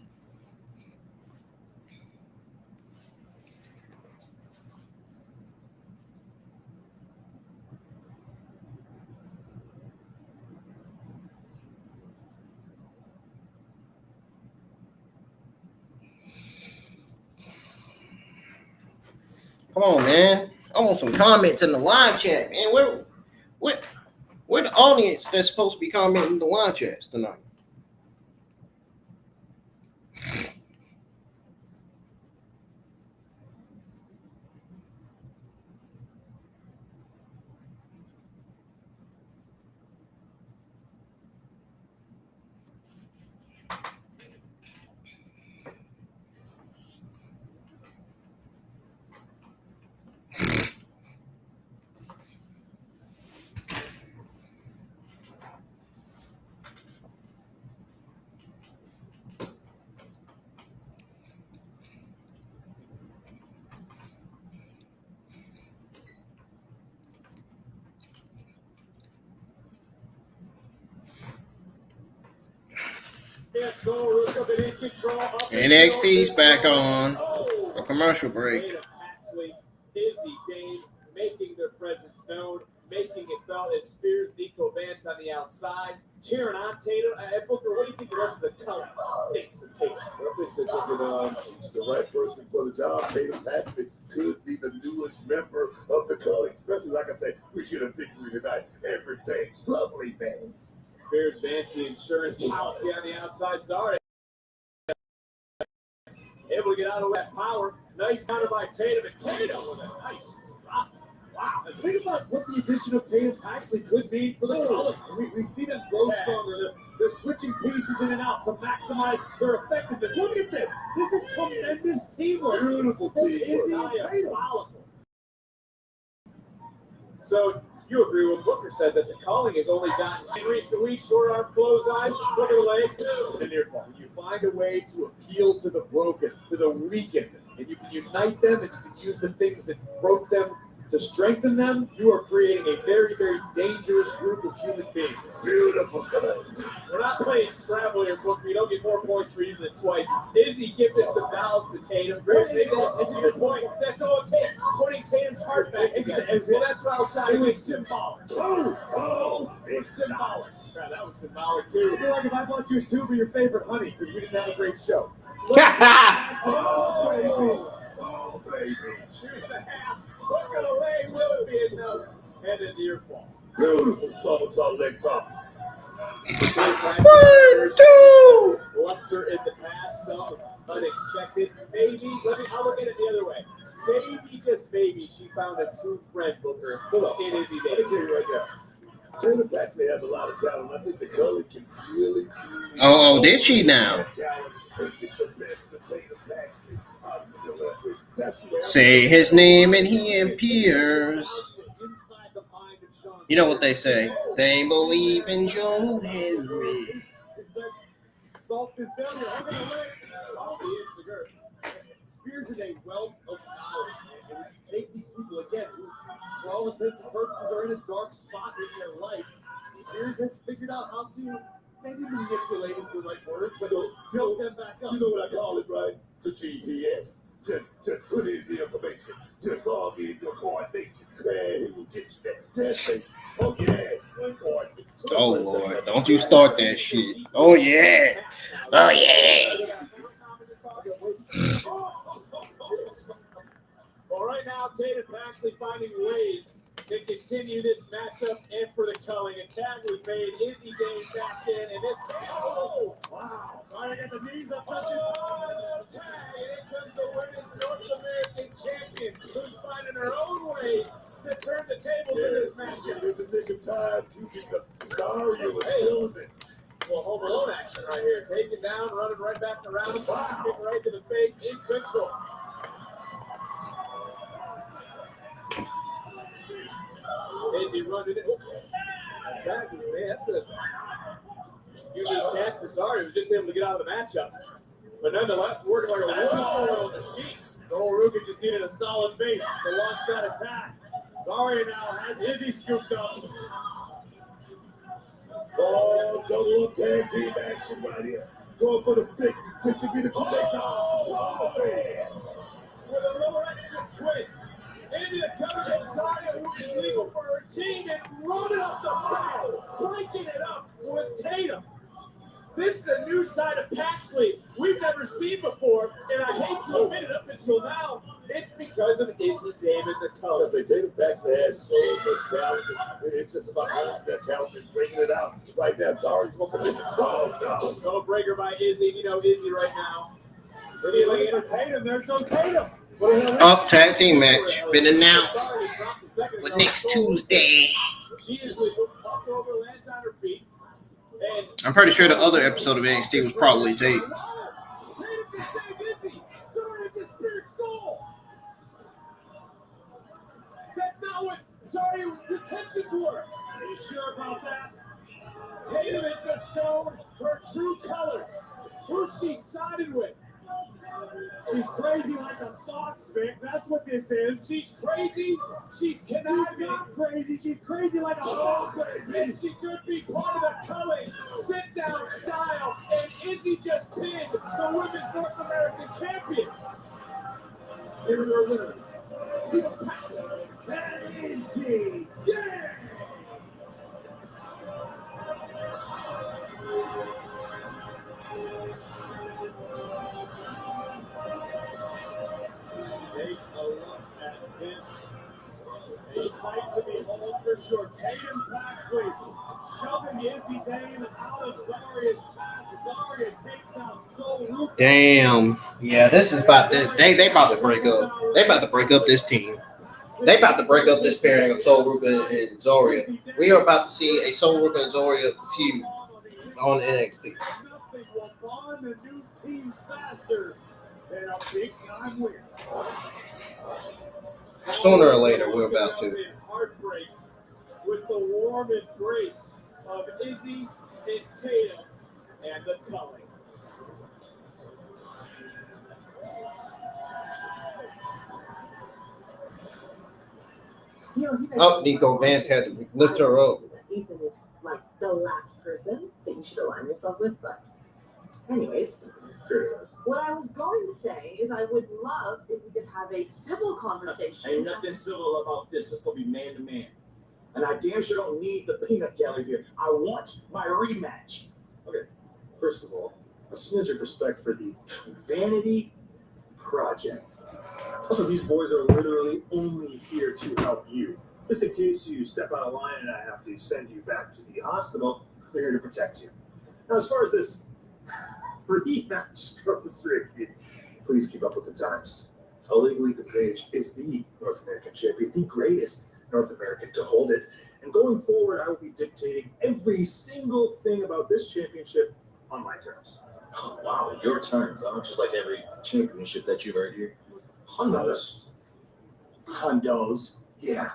Come on, man. I want some comments in the live chat, man. Where the audience that's supposed to be commenting in the live chats tonight? NXT's back on a commercial break. Paxley, Izzi, Dame making their presence known, making it felt as Spears, Nico Vance on the outside, cheering on Tatum. Booker, what do you think the rest of the color thinks of Tatum? I think they're thinking she's the right person for the job. Tatum Paxley could be the newest member of the cult, especially like I I say, we get a victory tonight. Everything's lovely, man. Spears advanced the insurance policy on the outside. Zaria able to get out of that power. Nice counter by Tatum, and Tatum with a nice drop. Wow. And think about what the addition of Tatum Paxley could mean for the color. We see them grow stronger. They're switching pieces in and out to maximize their effectiveness. Look at this. This is tremendous teamwork. Beautiful teamwork. Izzi and Tatum. So you agree with Booker said that the calling has only gotten recently. Short arm clothesline, look at the leg, the near fall. When you find a way to appeal to the broken, to the weakened, and you can unite them and you can use the things that broke them to strengthen them, you are creating a very, very dangerous group of human beings. Beautiful tonight. We're not playing Scrabble here, Booker. You don't get more points for using it twice. Izzy gifted some dollars to Tatum. Great point. That's all it takes. Putting Tatum's heart back together. Well, that's what I was trying to do. It's symbolic. It's symbolic. Yeah, that was symbolic, too. It'd be like if I bought you a tube of your favorite honey because we didn't have a great show. Oh, baby. Shoot the half. Look at the leg. Will it be enough? And a near fall. Beautiful somersault leg drop. 1, 2. Left her in the past, some unexpected. Maybe, I'll look at it the other way. Maybe, just maybe, she found a true friend, Booker. In Izzy Let me tell you right now. Tatum Paxley has a lot of talent. I think the color can really. Oh, did she now? Say his name and he appears. You know what they say? They believe in Joe Hendry. Salt and failure. Spears is a wealth of knowledge, and when you take these people again, who, for all intents and purposes, are in a dark spot in their life, Spears has figured out how to maybe manipulate is the right word, but build them back up. You know what I call it, right? The GPS. Just put in the information. Just log in your coordination, and he will get you there. Yes, baby. Oh, yes. Oh, Lord. Don't you start that shit. Oh, yeah. Oh, yeah. Well, right now, Tatum actually finding ways to continue this matchup and for the culling. A tag was made. Izzy Dane back in, and this tag. Oh, wow. Trying to get the knees up just in time. Tag, and in comes the women's North American champion, who's finding her own ways to turn the tables in this matchup. In the nick of time, too, because Zaria was killing it. Well, home alone action right here. Taken down, running right back around him, kick right to the face, in control. Izzy running it. Attack, man. That's a unique attack for Zaria. He was just able to get out of the matchup. But nonetheless, working like a well-oiled machine. Sol Ruca just needed a solid base to launch that attack. Zaria now has Izzy scooped up. Oh, double up tag team action right here. Going for the big, just to be the collector. Oh, man. With a little extra twist. Into the cover of Zaria, who is legal for her team, and running up the pile. Breaking it up was Tatum. This is a new side of Paxley we've never seen before, and I hate to admit it up until now, it's because of Izzy Dame in the color. I say Tatum Paxley has so much talent. It's just about having that talent and bringing it out. Right now, Zaria going for the oh no. No breaker by Izzy. You know Izzy right now. Feeling for Tatum, there's no Tatum. Up tag team match been announced for next Tuesday. She is walked over, lands on her feet. And I'm pretty sure the other episode of NXT was probably taped. Tatum can save Izzy. Zaria just speared Sol. That's not what Zaria was attention to her. Are you sure about that? Tatum has just shown her true colors. Who she sided with. She's crazy like a fox, Vic. That's what this is. She's crazy. She's conniving. She's not crazy. She's crazy like a fox. And she could be part of the culling, sit-down style. And Izzy just pinned the Women's North American Champion. Here are your winners. Tatum Paxley and Izzy. Yeah! Take a look at this. A sight to behold. short. Tatum Paxley shoving Izzi Dame out of Zaria's path. Zaria takes out Sol Ruca. Damn. Yeah, this is about to, they about to break up. They about to break up this team. They about to break up this pairing of Sol Ruca and Zaria. We are about to see a Sol Ruca and Zaria feud on NXT. Nothing will bond the new team faster than a big time win. Sooner or later, we're about to. Heartbreak with the warm embrace of Izzi and Tatum and the Culling. Oh, Nico Vance had to lift her up. Ethan is like the last person that you should align yourself with, but anyways, what I was going to say is I would love if we could have a civil conversation. Ain't nothing civil about this. It's gonna be man to man. And I damn sure don't need the peanut gallery here. I want my rematch. Okay, first of all, a smidge of respect for the Vanity Project. Also, these boys are literally only here to help you. Just in case you step out of line and I have to send you back to the hospital, we're here to protect you. Now, as far as this rematch goes, Ricky, please keep up with the times. Illegal Ethan Page is the North American champion, the greatest North American to hold it. And going forward, I will be dictating every single thing about this championship on my terms. Oh, wow, your terms, huh? Just like every championship that you've earned here. Hondos. Hondos. Yeah,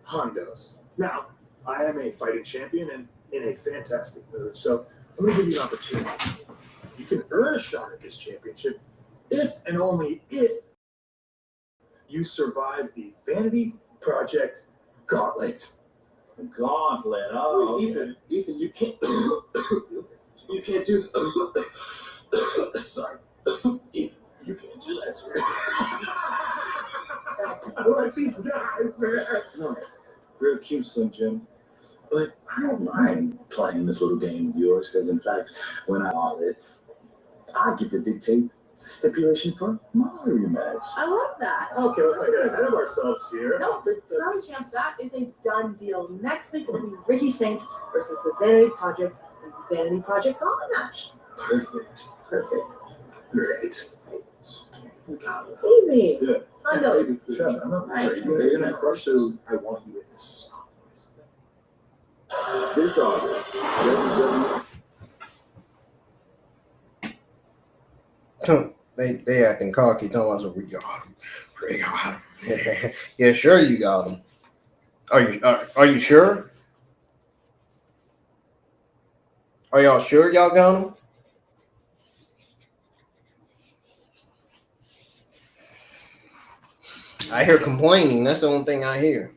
Hondos. Now, I am a fighting champion and in a fantastic mood, so I'm going to give you an opportunity. You can earn a shot at this championship if and only if you survive the Vanity Project Gauntlet. Gauntlet. Oh, Ethan, you can't. You can't do. Sorry, Ethan, you can't do that, sir. That's what these guys, man. no. Real cute, Slim Jim. But I don't mind playing this little game of yours, because in fact, when I gauntlet, I get to dictate the stipulation for my rematch. I love that. Okay, let's not get ahead of ourselves here. No, sorry, champ. That is a done deal. Next week will be Ricky Saints versus the Vanity Project and the Vanity Project Gauntlet match. Perfect. Perfect. Great. Easy. Yeah. I know. I'm not Right. You're gonna crush those. I want you in this. This August, WWE They acting cocky, talking about we got him. We got him. Yeah, sure you got him. Are you sure? Are y'all sure y'all got him? I hear complaining. That's the only thing I hear.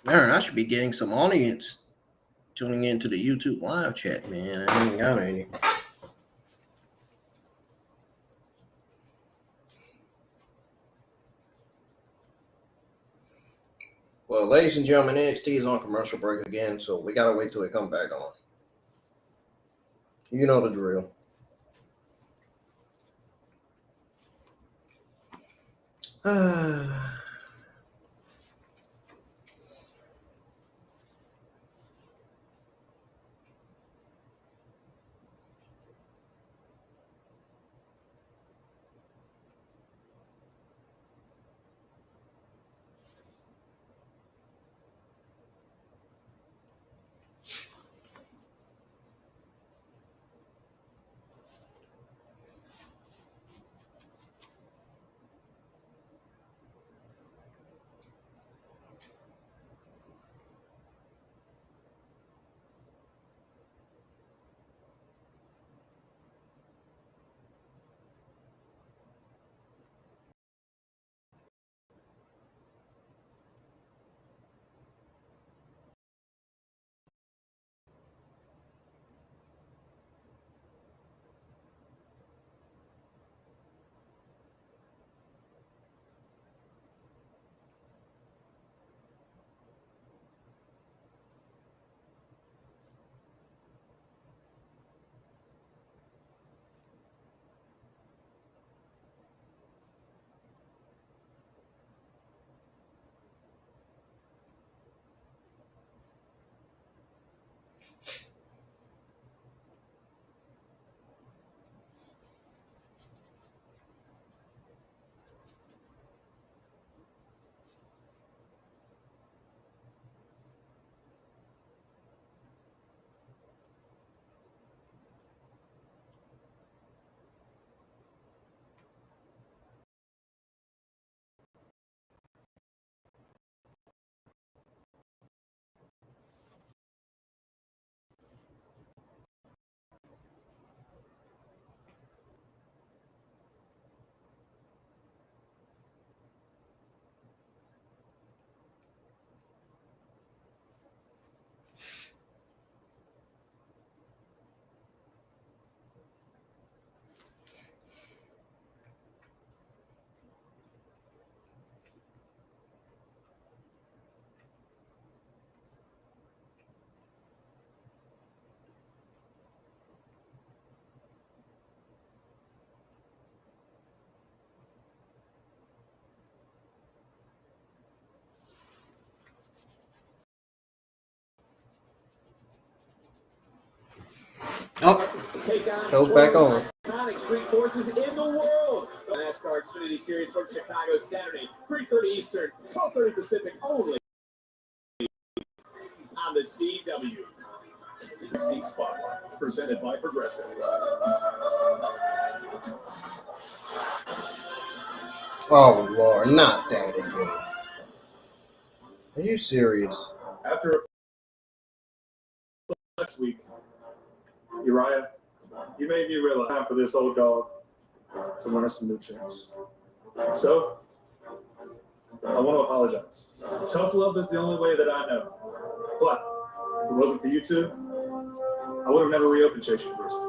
Man, I should be getting some audience tuning into the YouTube live chat, man. I ain't got any. Well, ladies and gentlemen, NXT is on commercial break again, so we gotta wait till it come back on. You know the drill. take on Show's back on. iconic street forces in the world. The NASCAR Xfinity Series from Chicago, Saturday, 3:30 Eastern, 12:30 Pacific, only on the CW. NXT Spotlight, presented by Progressive. Oh Lord, not that again. Are you serious? After a next week, Uriah, you made me realize time for this old dog to win us some new chance. So, I want to apologize. Tough love is the only way that I know. But if it wasn't for you two, I would have never reopened Chase University.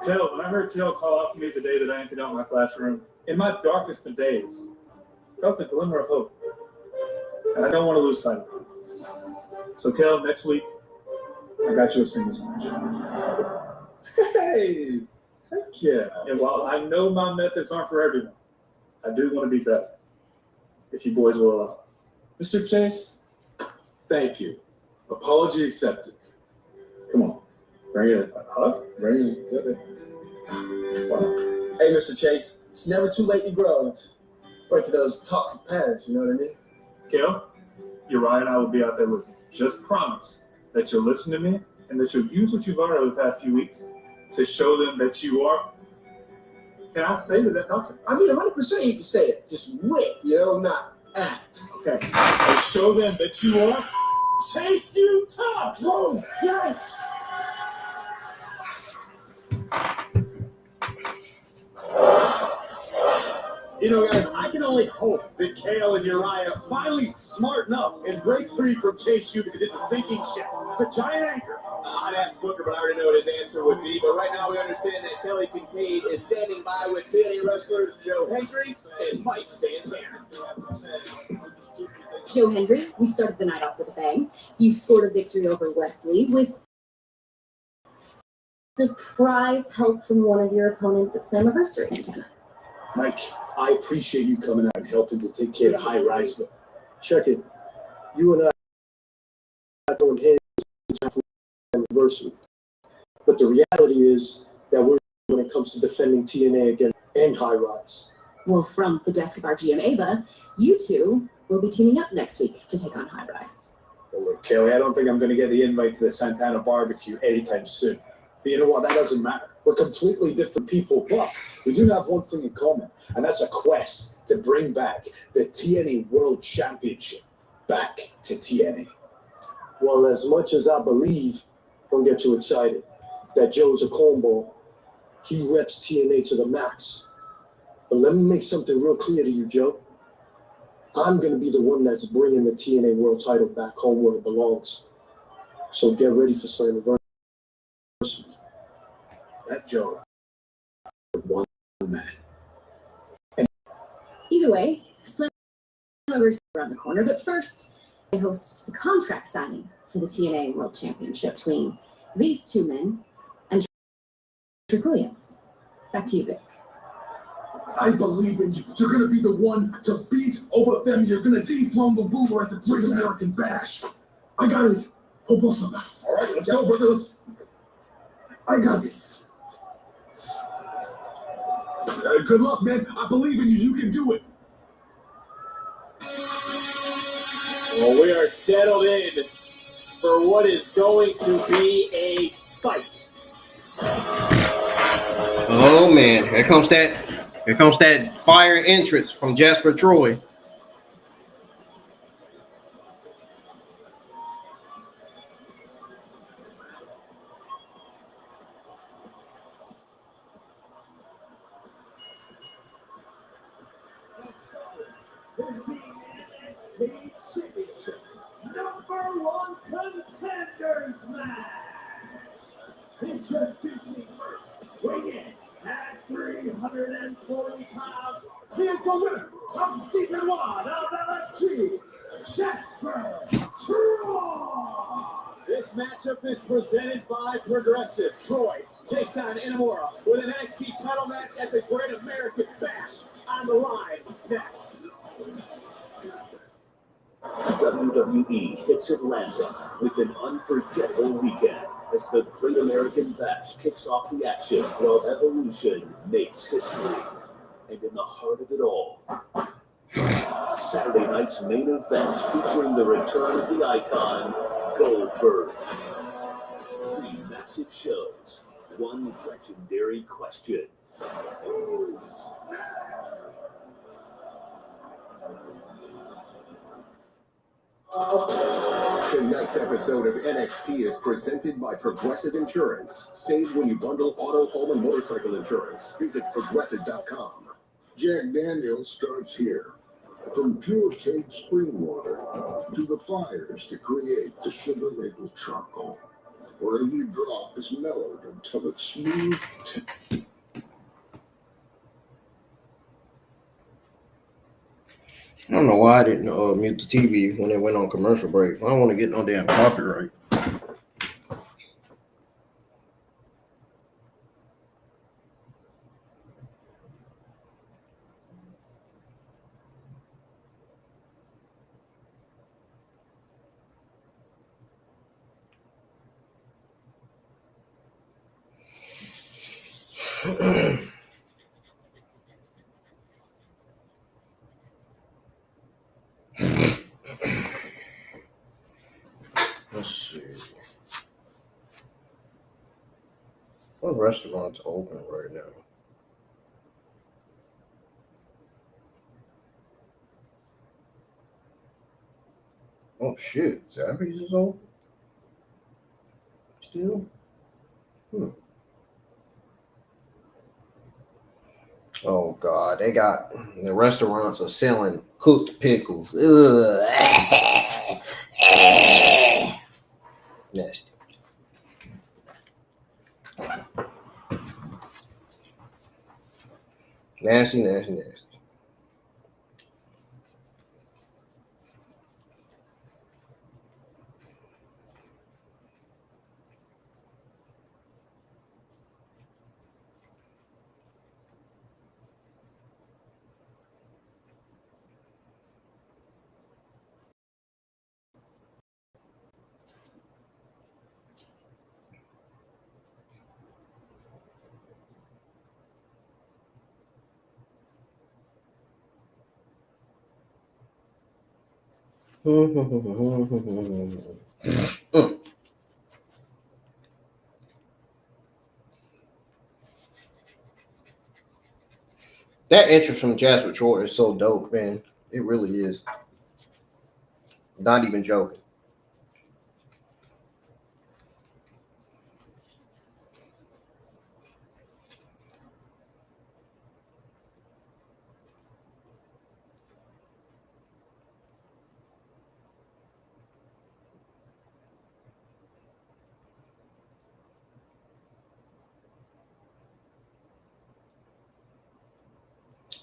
Hell, when I heard Kel call out for me the day that I emptied out my classroom, in my darkest of days, I felt a glimmer of hope. And I don't want to lose sight of it. So, Kel, next week, I got you a singles match. Hey! Heck yeah. And while I know my methods aren't for everyone, I do want to be better. If you boys will allow. Mr. Chase, thank you. Apology accepted. Come on. Bring it. Hug? Bring it. Wow. Hey, Mr. Chase, it's never too late to grow. It's breaking those toxic patterns, you know what I mean? Kel, Uriah and I will be out there with you. Just promise that you'll listen to me and that you'll use what you've learned over the past few weeks to show them that you are. Can I say, is that toxic? I mean, 100% you can say it. Just wit, you know, not act. Okay. And show them that you are Chase Utah. Whoa, yes! You know, guys, I can only hope that Kale and Uriah finally smarten up and break free from Chase U because it's a sinking ship. It's a giant anchor. I'd ask Booker, but I already know what his answer would be. But right now we understand that Kelly Kincaid is standing by with TNA wrestlers Joe Hendry and Mike Santana. Joe Hendry, we started the night off with a bang. You scored a victory over Wesley with surprise help from one of your opponents at Slammiversary, Santana. Mike, I appreciate you coming out and helping to take care of High Rise, but check it. You and I are going hands for anniversary. But the reality is that we're when it comes to defending TNA again and High Rise. Well, from the desk of our GM Ava, you two will be teaming up next week to take on High Rise. Well, look, Kelly, I don't think I'm going to get the invite to the Santana barbecue anytime soon. But you know what? That doesn't matter. We're completely different people, but we do have one thing in common, and that's a quest to bring back the TNA World Championship back to TNA. Well, as much as I believe, don't get too excited, that Joe's a cornball, he reps TNA to the max. But let me make something real clear to you, Joe. I'm going to be the one that's bringing the TNA World title back home where it belongs. So get ready for Slammiversary. That Joe, one man. Either way, Slammiversary around the corner. But first, I host the contract signing for the TNA World Championship between these two men and Trick Williams. Back to you, Vic. I believe in you. You're going to be the one to beat over them. You're going to dethrone the ruler at the Great American Bash. I got it. All right, let's go, brother. I got this. Good luck, man. I believe in you. You can do it. Well, we are settled in for what is going to be a fight. Oh man, here comes that fire entrance from Jasper Troy. This is the NXT Championship #1 contenders match. Introducing first, weighing in at 340 pounds, he is the winner of Season 1 of NXT, Jasper Troy. This matchup is presented by Progressive. Troy takes on Inamura with an NXT title match at the Great American Bash on the line next. WWE hits Atlanta with an unforgettable weekend as the Great American Bash kicks off the action while Evolution makes history. And in the heart of it all, Saturday night's main event featuring the return of the icon, Goldberg. 3 massive shows, 1 legendary question. Tonight's episode of NXT is presented by Progressive Insurance. Save when you bundle auto, home, and motorcycle insurance. Visit Progressive.com. Jack Daniels starts here. From pure cave spring water to the fires to create the sugar maple charcoal, where every drop is mellowed until it's smooth. I don't know why I didn't mute the TV when it went on commercial break. I don't want to get no damn copyright. Let's see. What restaurant's open right now? Oh shit, Zappy's is open? Still? Oh god, they got the restaurants are selling cooked pickles. Ugh. Nasty. Nasty. That entrance from Jasper Troy is so dope, man. It really is. Not even joking.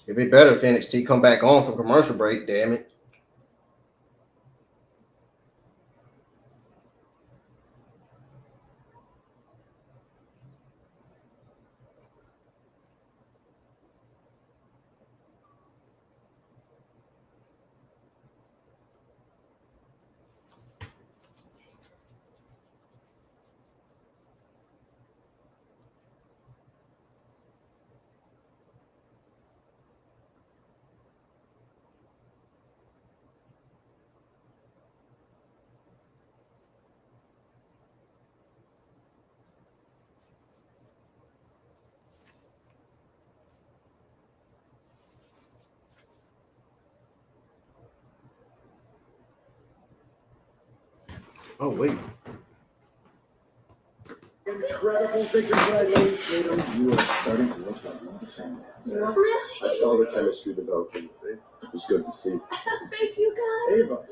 It'd be better if NXT come back on for commercial break, damn it. Oh, wait. Incredible victory tonight, ladies and gentlemen. You are starting to look like another family. I saw the chemistry developing. It was good to see. Thank you, guys. Ava.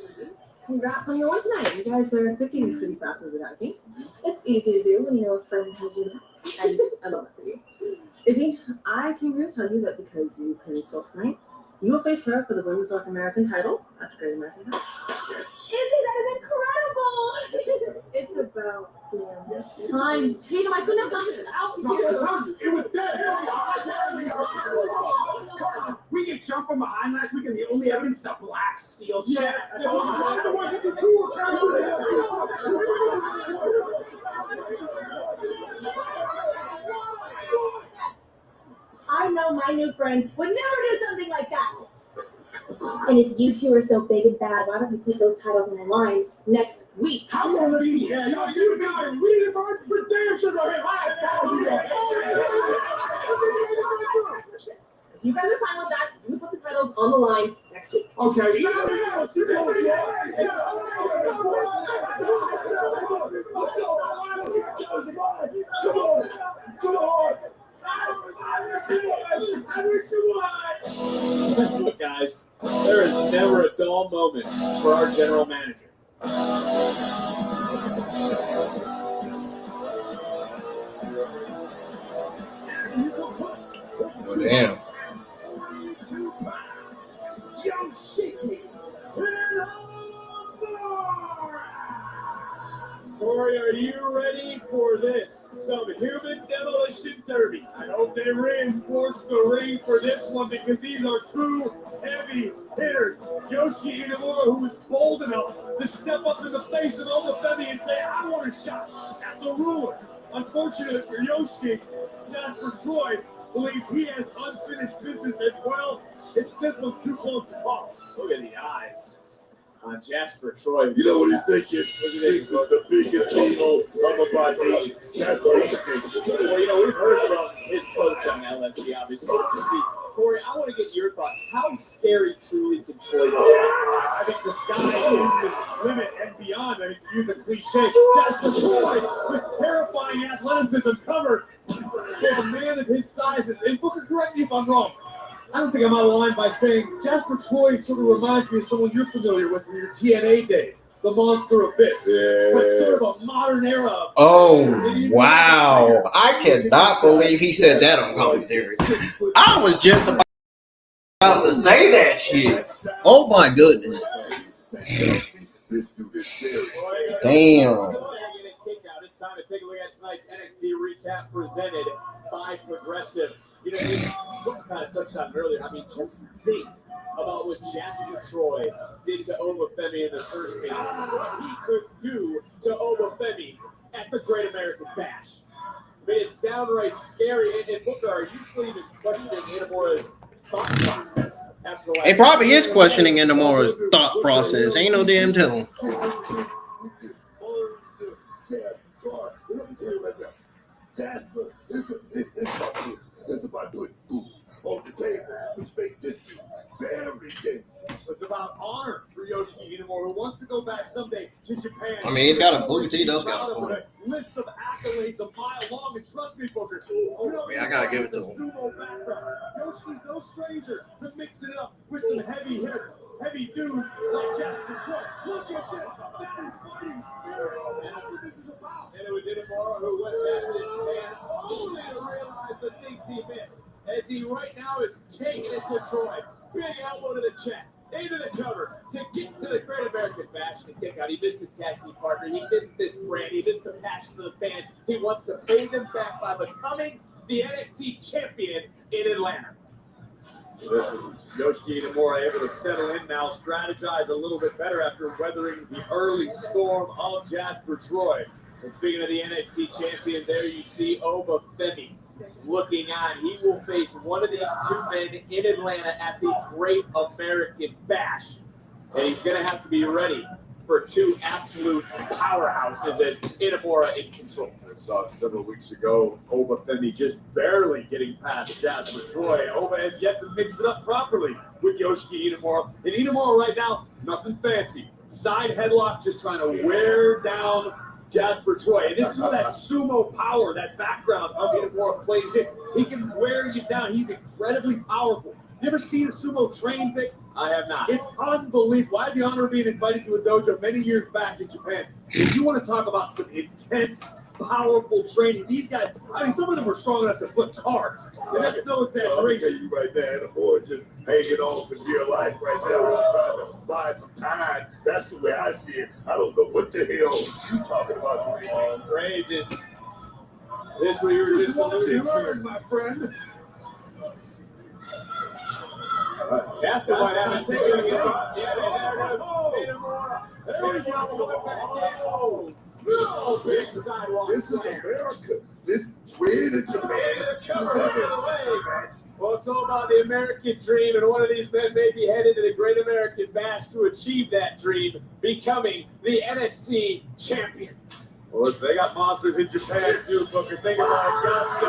Congrats on your win tonight. You guys are cooking pretty fast as a tag team. It's easy to do when you know a friend has your back. And I love it for you. Izzy, I came here to tell you that because you pinned Sol tonight, you will face her for the Women's North American title at the Great American Bash. Yes. Izzy, that is incredible. It's about damn time. Tatum, I couldn't have done this without No, I'm you. telling you, it was dead. Come on. We get jumped from behind last week, and the only evidence is a black steel chair. Yeah, that was one of the ones that the tools know my new friend would never do something like that. And if you two are so big and bad, why don't we put those titles on the line next week? How long are you? Yeah, you guys read it first. But damn sure go ahead. If you guys are fine with that, we put the titles on the line next week. Okay. Come on. Look, guys, there is never a dull moment for our general manager. Oh, damn. Yoshiki inamura. Corey, are you ready for this? Some human demolition derby. I hope they reinforce the ring for this one because these are two heavy hitters. Yoshiki Inamura, who is bold enough to step up in the face of Obafemi and say, I want a shot at the ruler. Unfortunately for Yoshiki, Jasper Troy believes he has unfinished business as well. This one's too close to call. Look at the eyes on Jasper Troy. You know what he's thinking? This is the biggest needle of a body. That's what he's thinking. Well, we've heard from his coach on LFG, obviously. See, Corey, I want to get your thoughts. How scary truly can Troy be? I think the sky is the limit and beyond. I mean, to use a cliche, Jasper Troy with terrifying athleticism covered. So a man of his size, and Booker, correct me if I'm wrong, I don't think I'm out of line by saying Jasper Troy sort of reminds me of someone you're familiar with from your TNA days, the Monster Abyss. Yes. But sort of a modern era. Oh, wow. I cannot believe he said that on commentary. I was just about to say that shit. Oh, my goodness. Damn. It's time to take a look at tonight's NXT recap presented by Progressive. You kind of touched on it earlier. I mean, just think about what Jasper Troy did to Obafemi in the first meeting. What he could do to Obafemi at the Great American Bash. I mean, it's downright scary. And Booker, are you still even questioning Inamura's thought process after last? He probably is questioning Inamura's thought process. Ain't no damn telling. Let me tell you right now, Jasper, it's about putting food on the table, which makes this dude very dangerous. It's about honor for Yoshiki Inamura, who wants to go back someday to Japan. I mean, he's got a Booker T. Does got a point. List of accolades a mile long, and trust me, Booker. Yeah, I gotta give it to him. Sumo background. Yoshiki's no stranger to mixing it up with some heavy hitters, heavy dudes like Jasper Troy. Look at this. That is fighting spirit. That's what this is about. And it was Inamura who went back to Japan only to realize the things he missed. As he right now is taking it to Troy. Big elbow to the chest, into the cover to get to the Great American Bash and kick out. He missed his tag team partner. He missed this brand. He missed the passion of the fans. He wants to pay them back by becoming the NXT champion in Atlanta. Listen, Yoshiki Inamura able to settle in now, strategize a little bit better after weathering the early storm of Jasper Troy. And speaking of the NXT champion, there you see Obafemi looking on. He will face one of these two men in Atlanta at the Great American Bash. And he's going to have to be ready for two absolute powerhouses as Inamura in control. I saw several weeks ago, Obafemi just barely getting past Jasper Troy. Oba has yet to mix it up properly with Yoshiki Inamura. And Inamura right now, nothing fancy. Side headlock, just trying to wear down Jasper Troy. And this is where that sumo power, that background of Inamura plays in. He can wear you down. He's incredibly powerful. You ever seen a sumo train, Vic? I have not. It's unbelievable. I had the honor of being invited to a dojo many years back in Japan. If you want to talk about some intense, powerful training, these guys, I mean, some of them are strong enough to flip cars. And that's no exaggeration. I'll tell you right there, the boy just hanging on for dear life right now. I'm trying to buy some time. That's the way I see it. I don't know what the hell you talking about. Graves is this what you were just alluding to, my friend. Jasper might have a second again. Yeah, there it is. Inamura. There we go. No, this is America. We're in Japan. Well, it's all about the American dream, and one of these men may be headed to the Great American Bash to achieve that dream, becoming the NXT champion. Well, listen, they got monsters in Japan too, Booker. Think about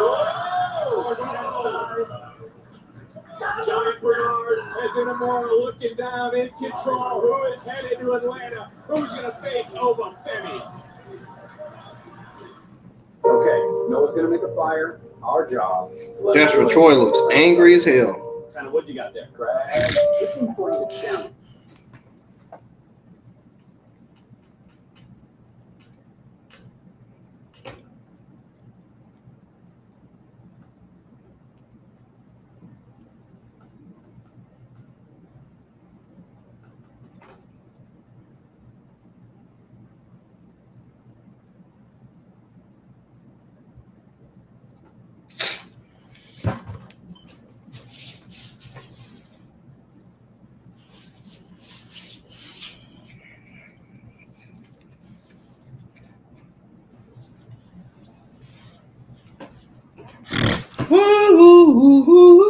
Johnny Bernard as Inamura looking down in control. Who is headed to Atlanta? Who's going to face Ova Femi? Okay, Noah's gonna make a fire. Our job is to let Jasper Troy looks angry as hell. Kind of what you got there? It's important to challenge. Woo-hoo-hoo-hoo-hoo.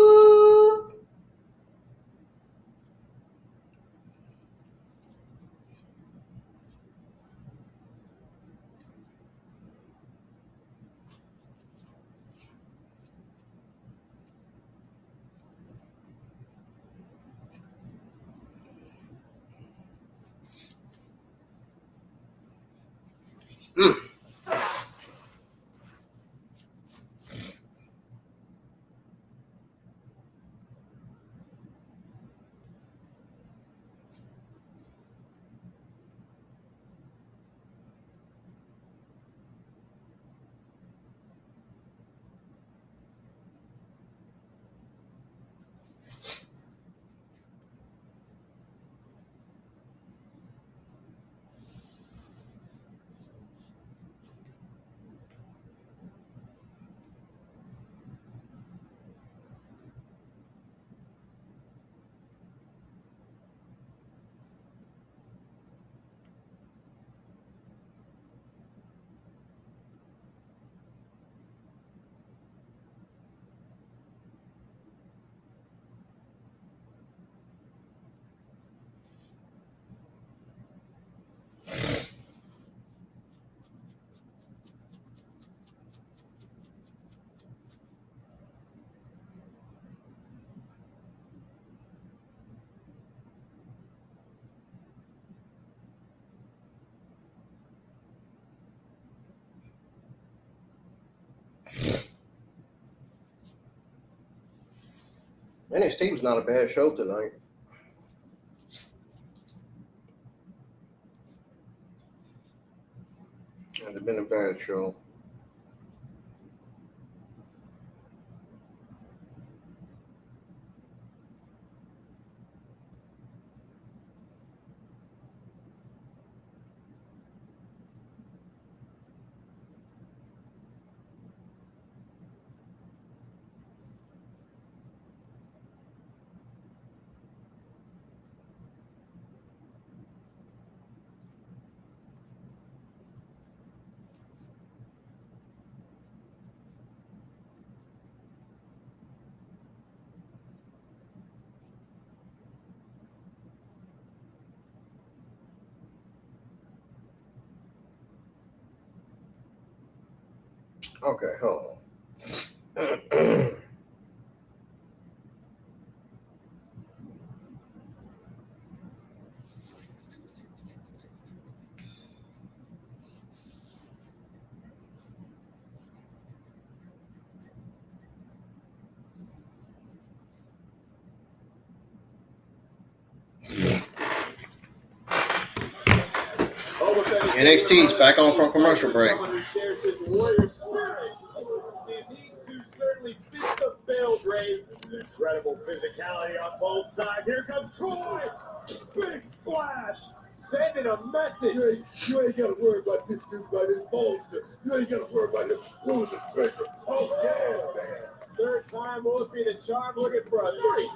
NXT was not a bad show tonight. It had been a bad show. Okay, hold on. NXT's back on from commercial break. Someone who shares his warrior spirit. And these two certainly fit the bill, Reid. This is incredible physicality on both sides. Here comes Troy. Big splash. Sending a message. You ain't got to worry about this dude by this bolster. You ain't got to worry about him pulling the trigger. Oh, yeah, man. Third time will be the charm, looking for a 3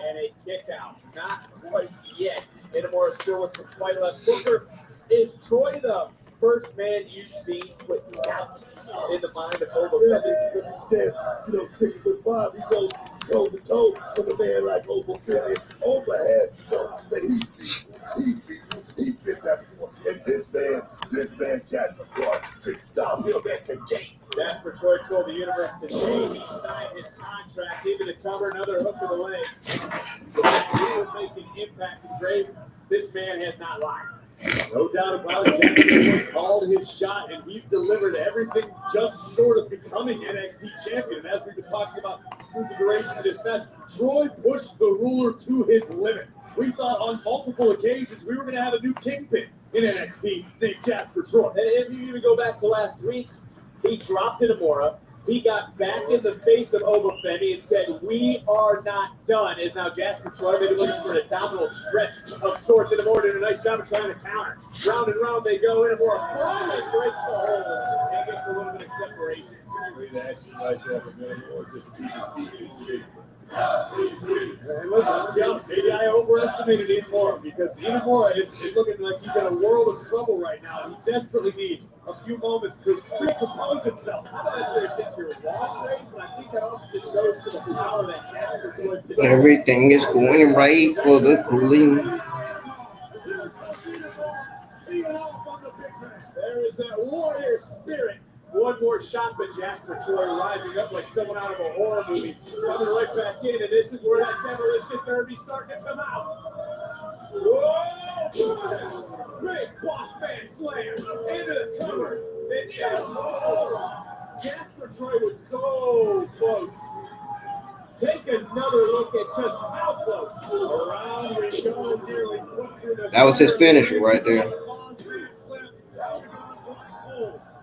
and a kick out. Not quite yet. Inamura still with some fight left. Booker, is Troy the first man you've seen put doubt in the mind of Oba Yeah, Femi. because he stands, 6'5", he goes toe to toe with a man like Oba Femi. Oba has to know that he's beatable. He's been that before. And this man, Jasper Troy, could stop him at the gate. Jasper Troy told the universe the day he signed his contract, even to cover another hook to the leg. He would make an impact in grave. This man has not lied. No doubt about it. Jasper called his shot, and he's delivered everything just short of becoming NXT champion. And as we've been talking about through the duration of this match, Troy pushed the ruler to his limit. We thought on multiple occasions we were going to have a new kingpin in NXT named Jasper Troy. And if you even go back to last week, he dropped Inamura. He got back in the face of Oba Femi and said, "We are not done." Is now Jasper Troy maybe looking for an abdominal stretch of sorts. Inamura did a nice job of trying to counter. Round and round they go. Inamura finally breaks the hold and gets a little bit of separation. Great action right there from Inamura just to keep his feet moving. And listen, I'll be honest, maybe I overestimated Inamura because Inamura is looking like he's in a world of trouble right now. He desperately needs a few moments to recompose himself. I don't necessarily think you're wrong, Ray, but I think that also just goes to the power that Jasper Troy possesses. Everything is going right for the cooling. There is that warrior spirit. One more shot, but Jasper Troy rising up like someone out of a horror movie, coming right back in, and this is where that demolition therapy's starting to come out. Whoa! Big boss man slam into the cover, and Jasper Troy was so close. Take another look at just how close. Around we go, nearly put through the. That was his finisher right there.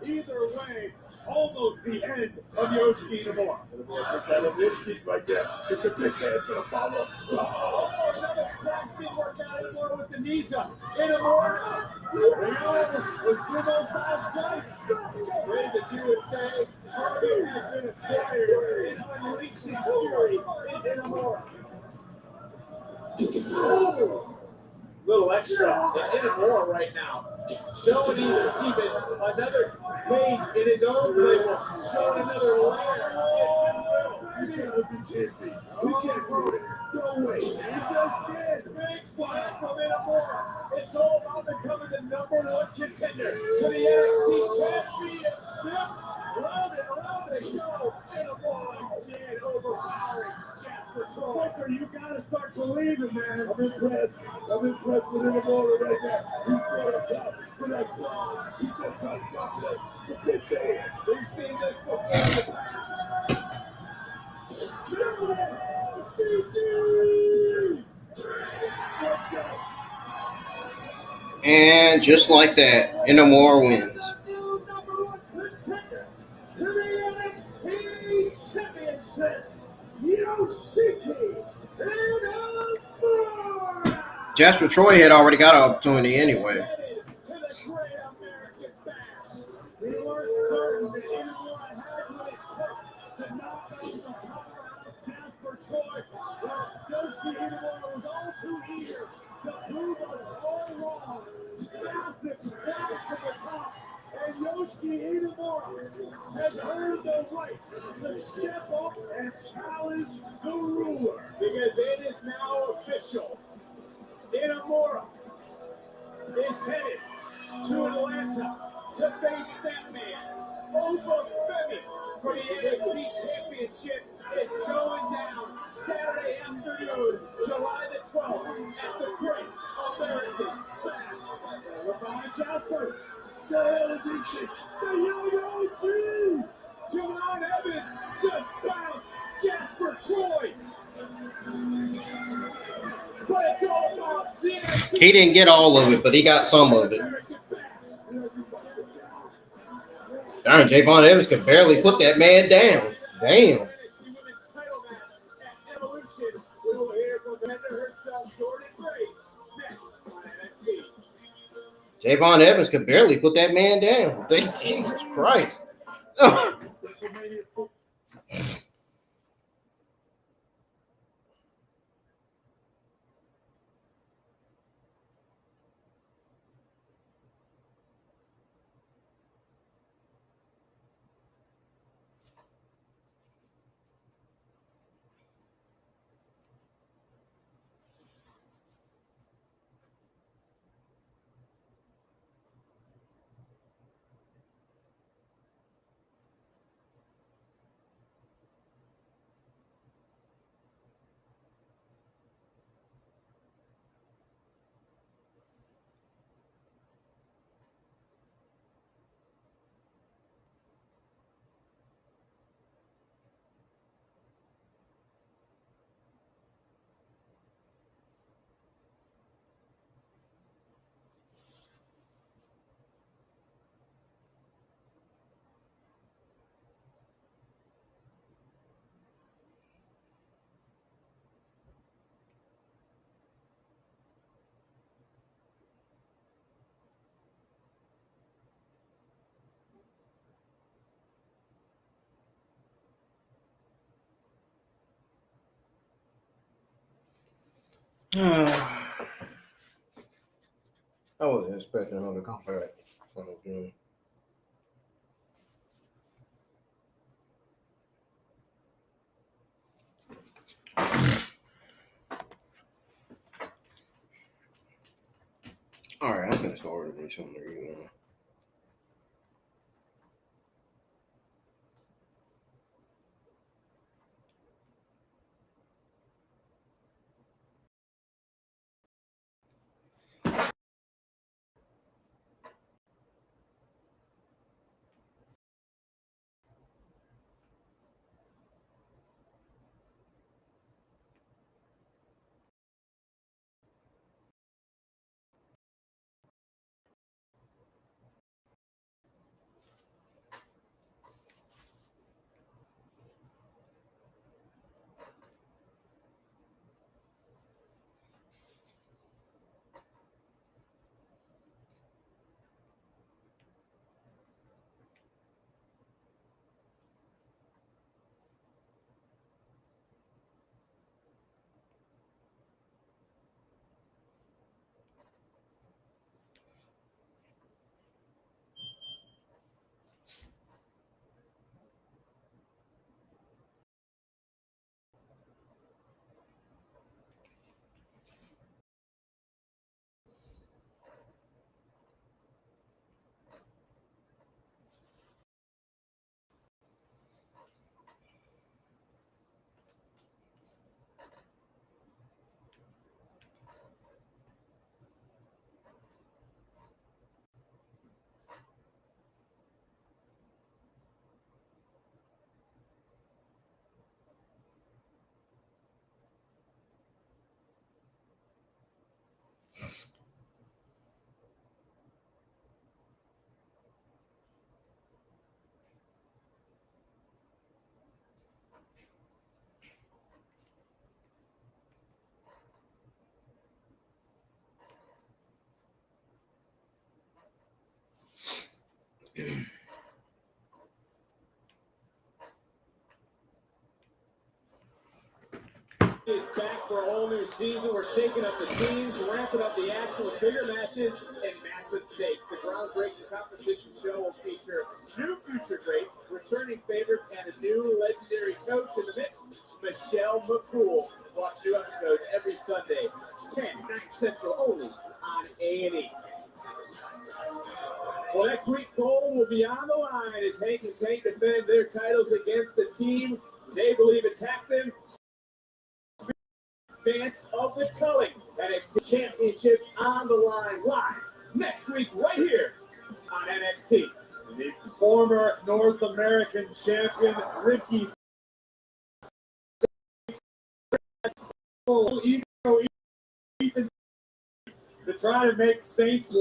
Either way, almost the end of Yoshiki inamura. Inamura took that on his feet right there. If the big man's gonna follow. Oh, another splash didn't work out anymore with the knees up. Inamura. With Sumo style strikes. Reid, as you would say, target has been acquired, and unleashing fury is Inamura. Little extra in Inamura right now. Showing even another page in his own playbook. Showing another layer. You can't be kidding me. We can't do it. No way. He just did. Big slap from Inamura. It's all about becoming the #1 contender to the NXT Championship. Round and round they go. Inamura again overpowering Jasper Troy. Victor, you gotta start believing, man. I'm impressed with Inamura right now. He's going up top for that bomb. He's going to top the big man. We've seen this before in the past. And just like that, Inamura wins. To the NXT Championship, Yoshiki inamura. Jasper Troy had already got an opportunity anyway. To the great American Bash. We weren't certain that Inamura had what it took to knock out the powerhouse Jasper Troy. Well, Yoshiki Inamura was all too eager to prove us all wrong. Massive splash from the top. And Yoshiki inamura has earned the right to step up and challenge the ruler. Because it is now official. Inamura is headed to Atlanta to face that man, Oba Femi, for the NXT Championship. It's going down Saturday afternoon, July the 12th, at the Great American Bash. Look behind Jasper. The hell is he kick? The Yo-Yo G! Javon Evans just bounced Jasper Troy. But it's all about the NXT. He didn't get all of it, but he got some of it. Darn, Javon Evans could barely put that man down. Damn. We'll hear from the herself, Jordan Grace, next on NXT. Javon Evans could barely put that man down. Jesus Christ. I wasn't expecting another comeback. All right, I'm gonna start ordering something. Is back for a whole new season. We're shaking up the teams, ramping up the action with bigger matches and massive stakes. The groundbreaking competition show will feature new future greats, returning favorites, and a new legendary coach in the mix, Michelle McCool. Watch new episodes every Sunday, 10, 9 Central, only on A&E. Well, next week, Cole will be on the line as Hank and Tank defend their titles against the team they believe attacked them. Advance of the Culling NXT Championships on the line live next week right here on NXT. The former North American champion Ricky Ethan to try to make Saints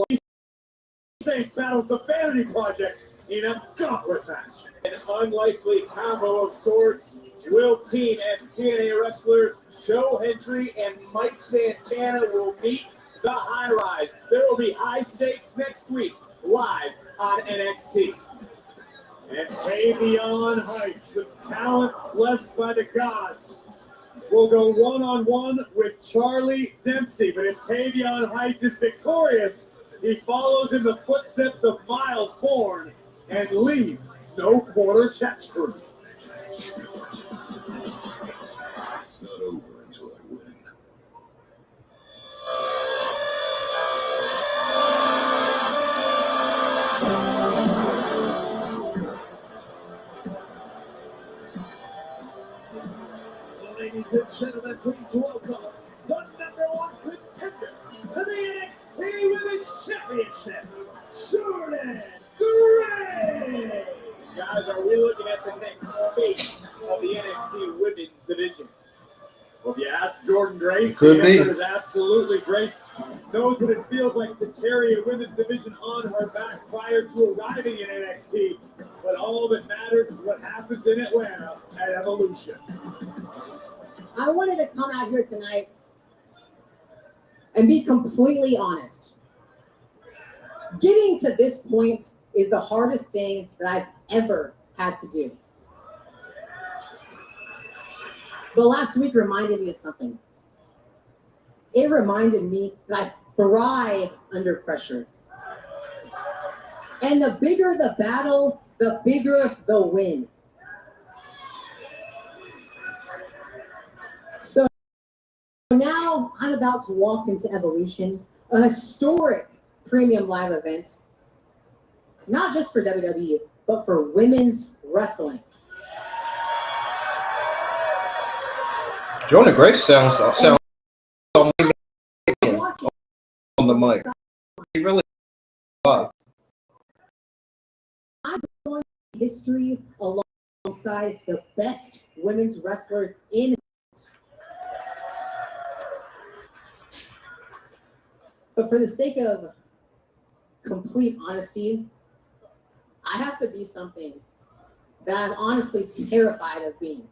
battles the Vanity Project in a gauntlet match. An unlikely combo of sorts will team as TNA wrestlers Joe Hendry and Mike Santana will meet the High Rise. There will be high stakes next week live on NXT. And Tavion Heights, the talent blessed by the gods, will go one-on-one with Charlie Dempsey. But if Tavion Heights is victorious, he follows in the footsteps of Myles Borne and leaves no quarter catch crew. It's not over until I win. Ladies and gentlemen, please welcome the #1 contender to the NXT Women's Championship, Jordan Gray. Guys, are we looking at the next face of the NXT Women's division? Well, if you ask Jordan Grace, Could the be. answer is absolutely. Grace knows what it feels like to carry a women's division on her back prior to arriving in NXT. But all that matters is what happens in Atlanta at Evolution. I wanted to come out here tonight and be completely honest. Getting to this point is the hardest thing that I've ever had to do. But last week reminded me of something. it reminded me that I thrive under pressure. And the bigger the battle, the bigger the win. So now I'm about to walk into Evolution, a historic premium live event, not just for WWE, but for women's wrestling. Jonah Grace sounds on the mic. He really I'm going to history alongside the best women's wrestlers in. But for the sake of complete honesty, I have to be something that I'm honestly terrified of being.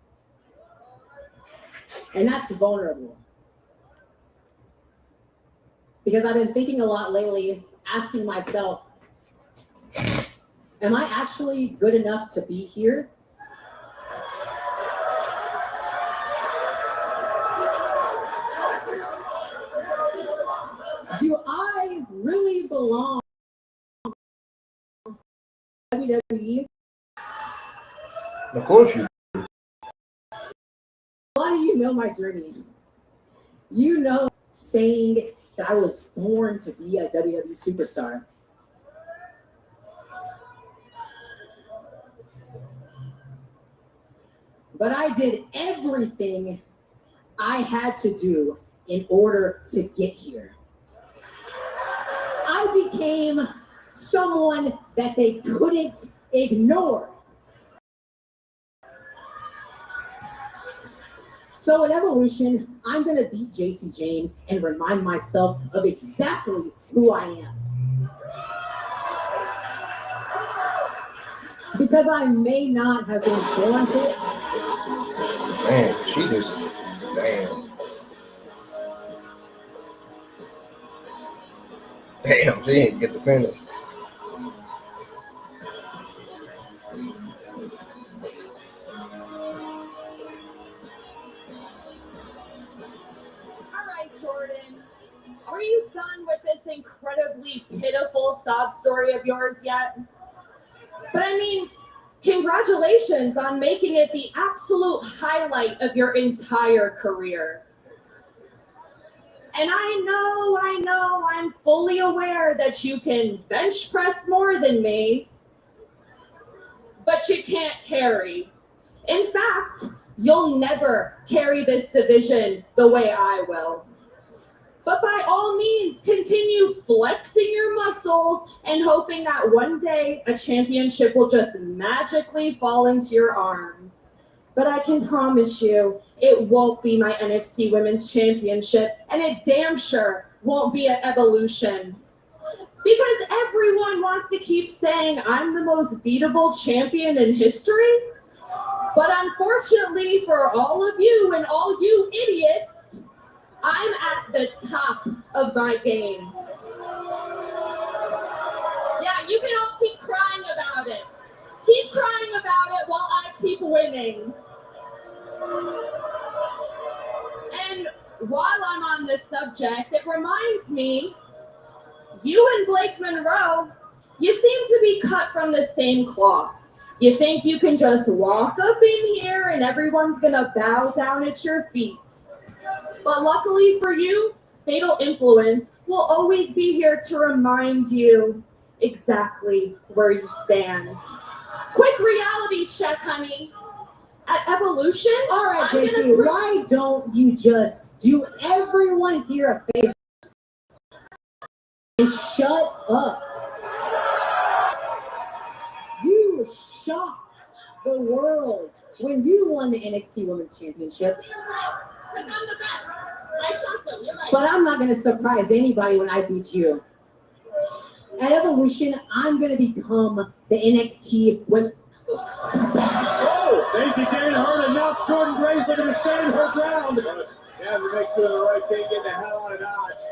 And that's vulnerable. Because I've been thinking a lot lately, asking myself, am I actually good enough to be here? Do I really belong to WWE? Of course you do. A lot of you know my journey. You know saying that I was born to be a WWE superstar. But I did everything I had to do in order to get here. I became someone that they couldn't ignore. So in Evolution, I'm going to beat JC Jane and remind myself of exactly who I am. Because I may not have been born to it. Man, she just, damn. Damn, she didn't get the finish. Jordan, are you done with this incredibly pitiful sob story of yours yet? But I mean, congratulations on making it the absolute highlight of your entire career. And I know, I'm fully aware that you can bench press more than me, but you can't carry. In fact, you'll never carry this division the way I will. But by all means, continue flexing your muscles and hoping that one day a championship will just magically fall into your arms. But I can promise you, it won't be my NXT Women's Championship, and it damn sure won't be at Evolution. Because everyone wants to keep saying I'm the most beatable champion in history. But unfortunately for all of you and all you idiots, I'm at the top of my game. Yeah, you can all keep crying about it. Keep crying about it while I keep winning. And while I'm on this subject, it reminds me, you and Blake Monroe, you seem to be cut from the same cloth. You think you can just walk up in here and everyone's gonna bow down at your feet. But luckily for you, Fatal Influence will always be here to remind you exactly where you stand. Quick reality check, honey. At Evolution, all right, JC, why don't you just do everyone here a favor and shut up? You shocked the world when you won the NXT Women's Championship. I'm the best. I shot them. You're right. But I'm not going to surprise anybody when I beat you. At Evolution, I'm going to become the NXT Women. Oh, Daisy Jane hurt enough. Jordan Grace looking to stand her ground. You have to make sure the right thing, get the hell out of Dodge.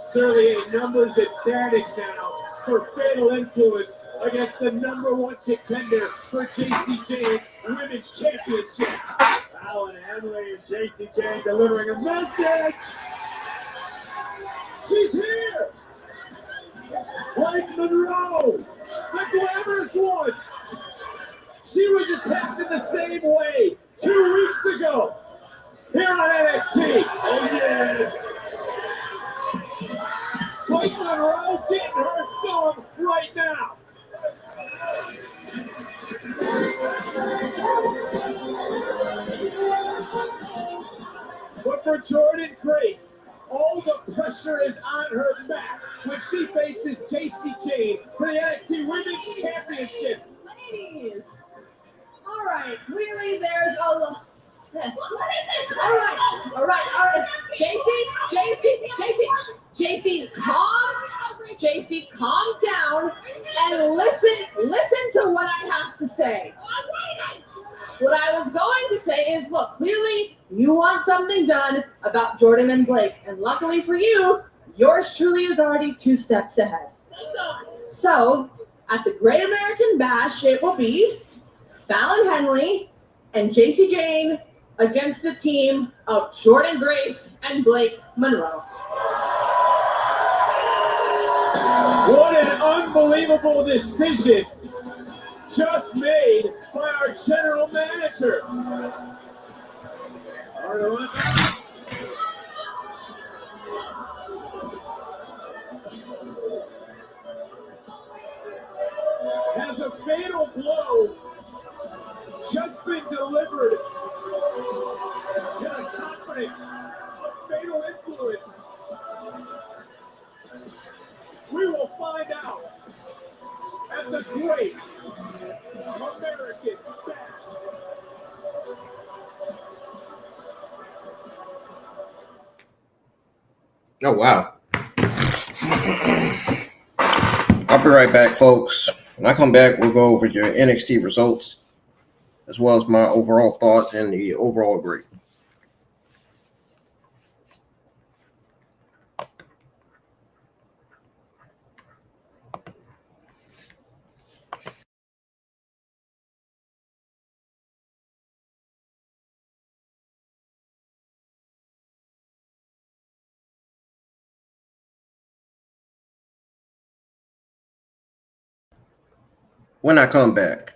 Certainly a numbers advantage now for Fatal Influence against the #1 contender for JC Jane's Women's Championship. Alan Henley and JC Jane delivering a message. She's here! Blake Monroe, the glamorous one. She was attacked in the same way 2 weeks ago here on NXT. Oh, yes. Blake Monroe getting her song right now. But for Jordynne Grace, all the pressure is on her back when she faces Jacy Jayne for the NXT Women's Championship. Ladies. All right, clearly there's a lot. All right. JC, calm down and listen to what I have to say. What I was going to say is, look, clearly you want something done about Jordynne and Blake, and luckily for you, yours truly is already 2 steps ahead. So, at the Great American Bash, it will be Fallon Henley and Jacy Jayne against the team of Jordynne Grace and Blake Monroe. What an unbelievable decision just made by our general manager. Has a fatal blow just been delivered to the confidence of Fatal Influence? We will find out at the Great American Bash. Oh, wow. I'll be right back, folks. When I come back, we'll go over your NXT results as well as my overall thoughts and the overall grade. When I come back.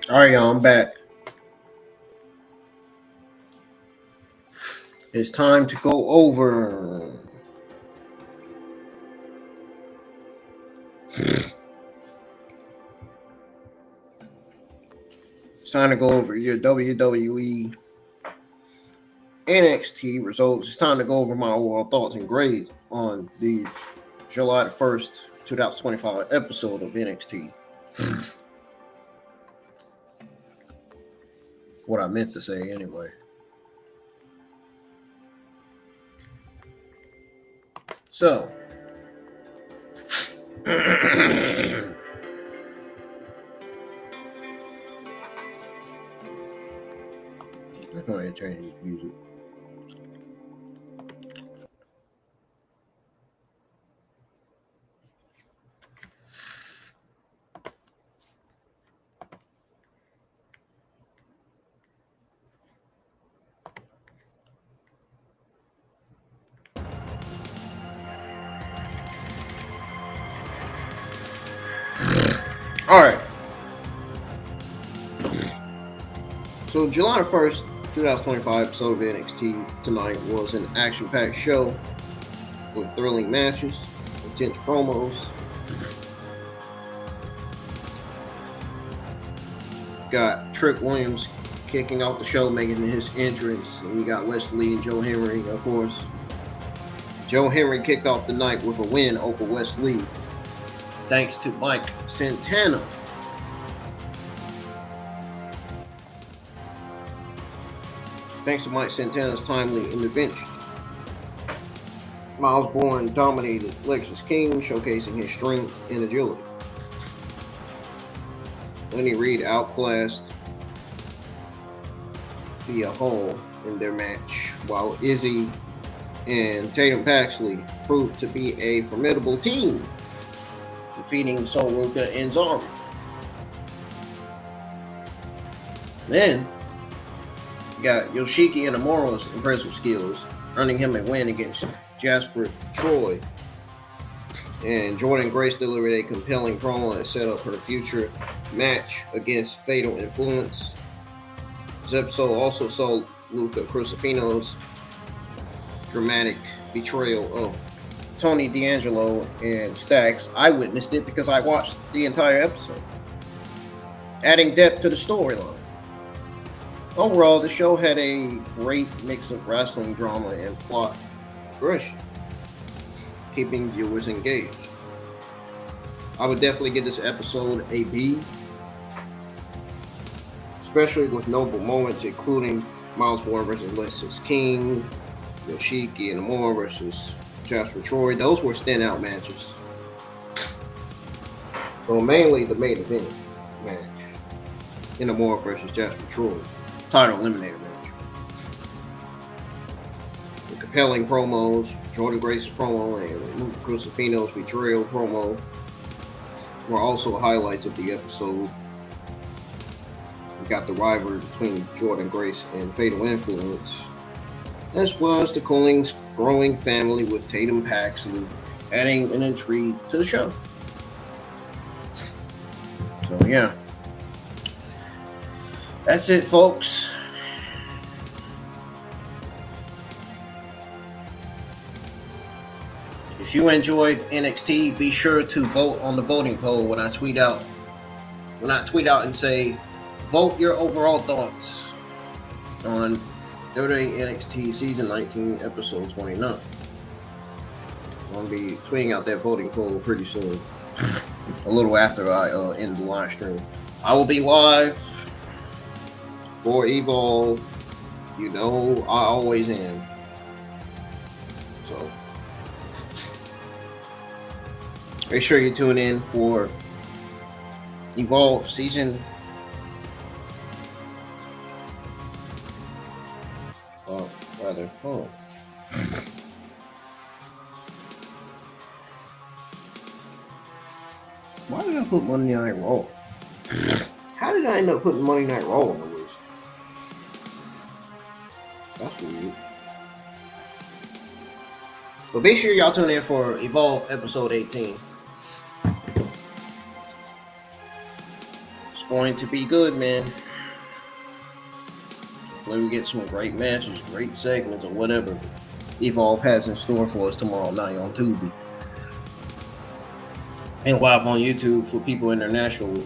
All right, y'all, I'm back. It's time to go over your WWE NXT results. It's time to go over my overall thoughts and grades on the July the 1st, 2025 episode of NXT. What I meant to say anyway. So, I'm going to change this music. All right. So July 1st, 2025 episode of NXT tonight was an action-packed show with thrilling matches, intense promos. Got Trick Williams kicking off the show, making his entrance, and you got Wesley and Joe Hendry, of course. Joe Hendry kicked off the night with a win over Wesley, thanks to Mike Santana. Thanks to Mike Santana's timely intervention. Myles Borne dominated Lexis King, showcasing his strength and agility. Reid outclassed Thea Hail in their match, while Izzi and Tatum Paxley proved to be a formidable team, defeating Sol Ruca and Zaria. Then, you got Yoshiki Inamura's impressive skills, earning him a win against Jasper Troy. And Jordynne Grace delivered a compelling promo that set up her future match against Fatal Influence. This episode also saw Luca Crucifino's dramatic betrayal of Tony D'Angelo and Stacks. I witnessed it because I watched the entire episode, adding depth to the storyline. Overall, the show had a great mix of wrestling drama and plot progression, keeping viewers engaged. I would definitely give this episode a B, especially with notable moments including Myles Borne versus Lexis King, Yoshiki inamura versus Jasper Troy. Those were standout matches. So mainly the main event match, Inamura versus Jasper Troy, Title Eliminator match. The compelling promos, Jordynne Grace's promo and Luca Crucifino's betrayal promo were also highlights of the episode. We got the rivalry between Jordynne Grace and Fatal Influence, as well as the Collings' growing family with Tatum Paxley adding an intrigue to the show. So yeah, that's it, folks. If you enjoyed NXT, be sure to vote on the voting poll when I tweet out. And say, vote your overall thoughts on WWE NXT Season 19, Episode 29. I'm going to be tweeting out that voting poll pretty soon, a little after I end the live stream. I will be live for Evolve. You know I always am. So make sure you tune in for Evolve Season Why did I put Monday Night Raw? How did I end up putting Monday Night Raw on the list? That's weird. But be sure y'all tune in for Evolve Episode 18. going to be good, man. Hopefully we get some great matches, great segments, or whatever Evolve has in store for us tomorrow night on Tuesday. And live on YouTube for people internationally.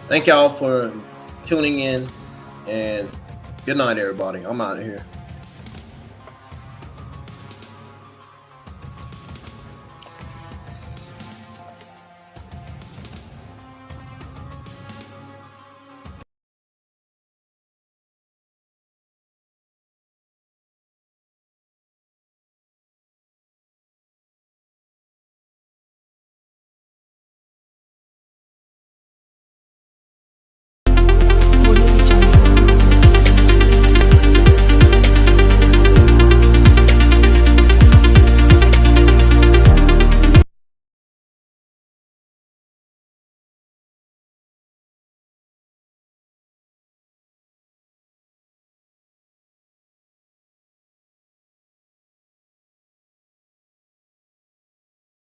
Thank y'all for tuning in, and good night, everybody. I'm out of here.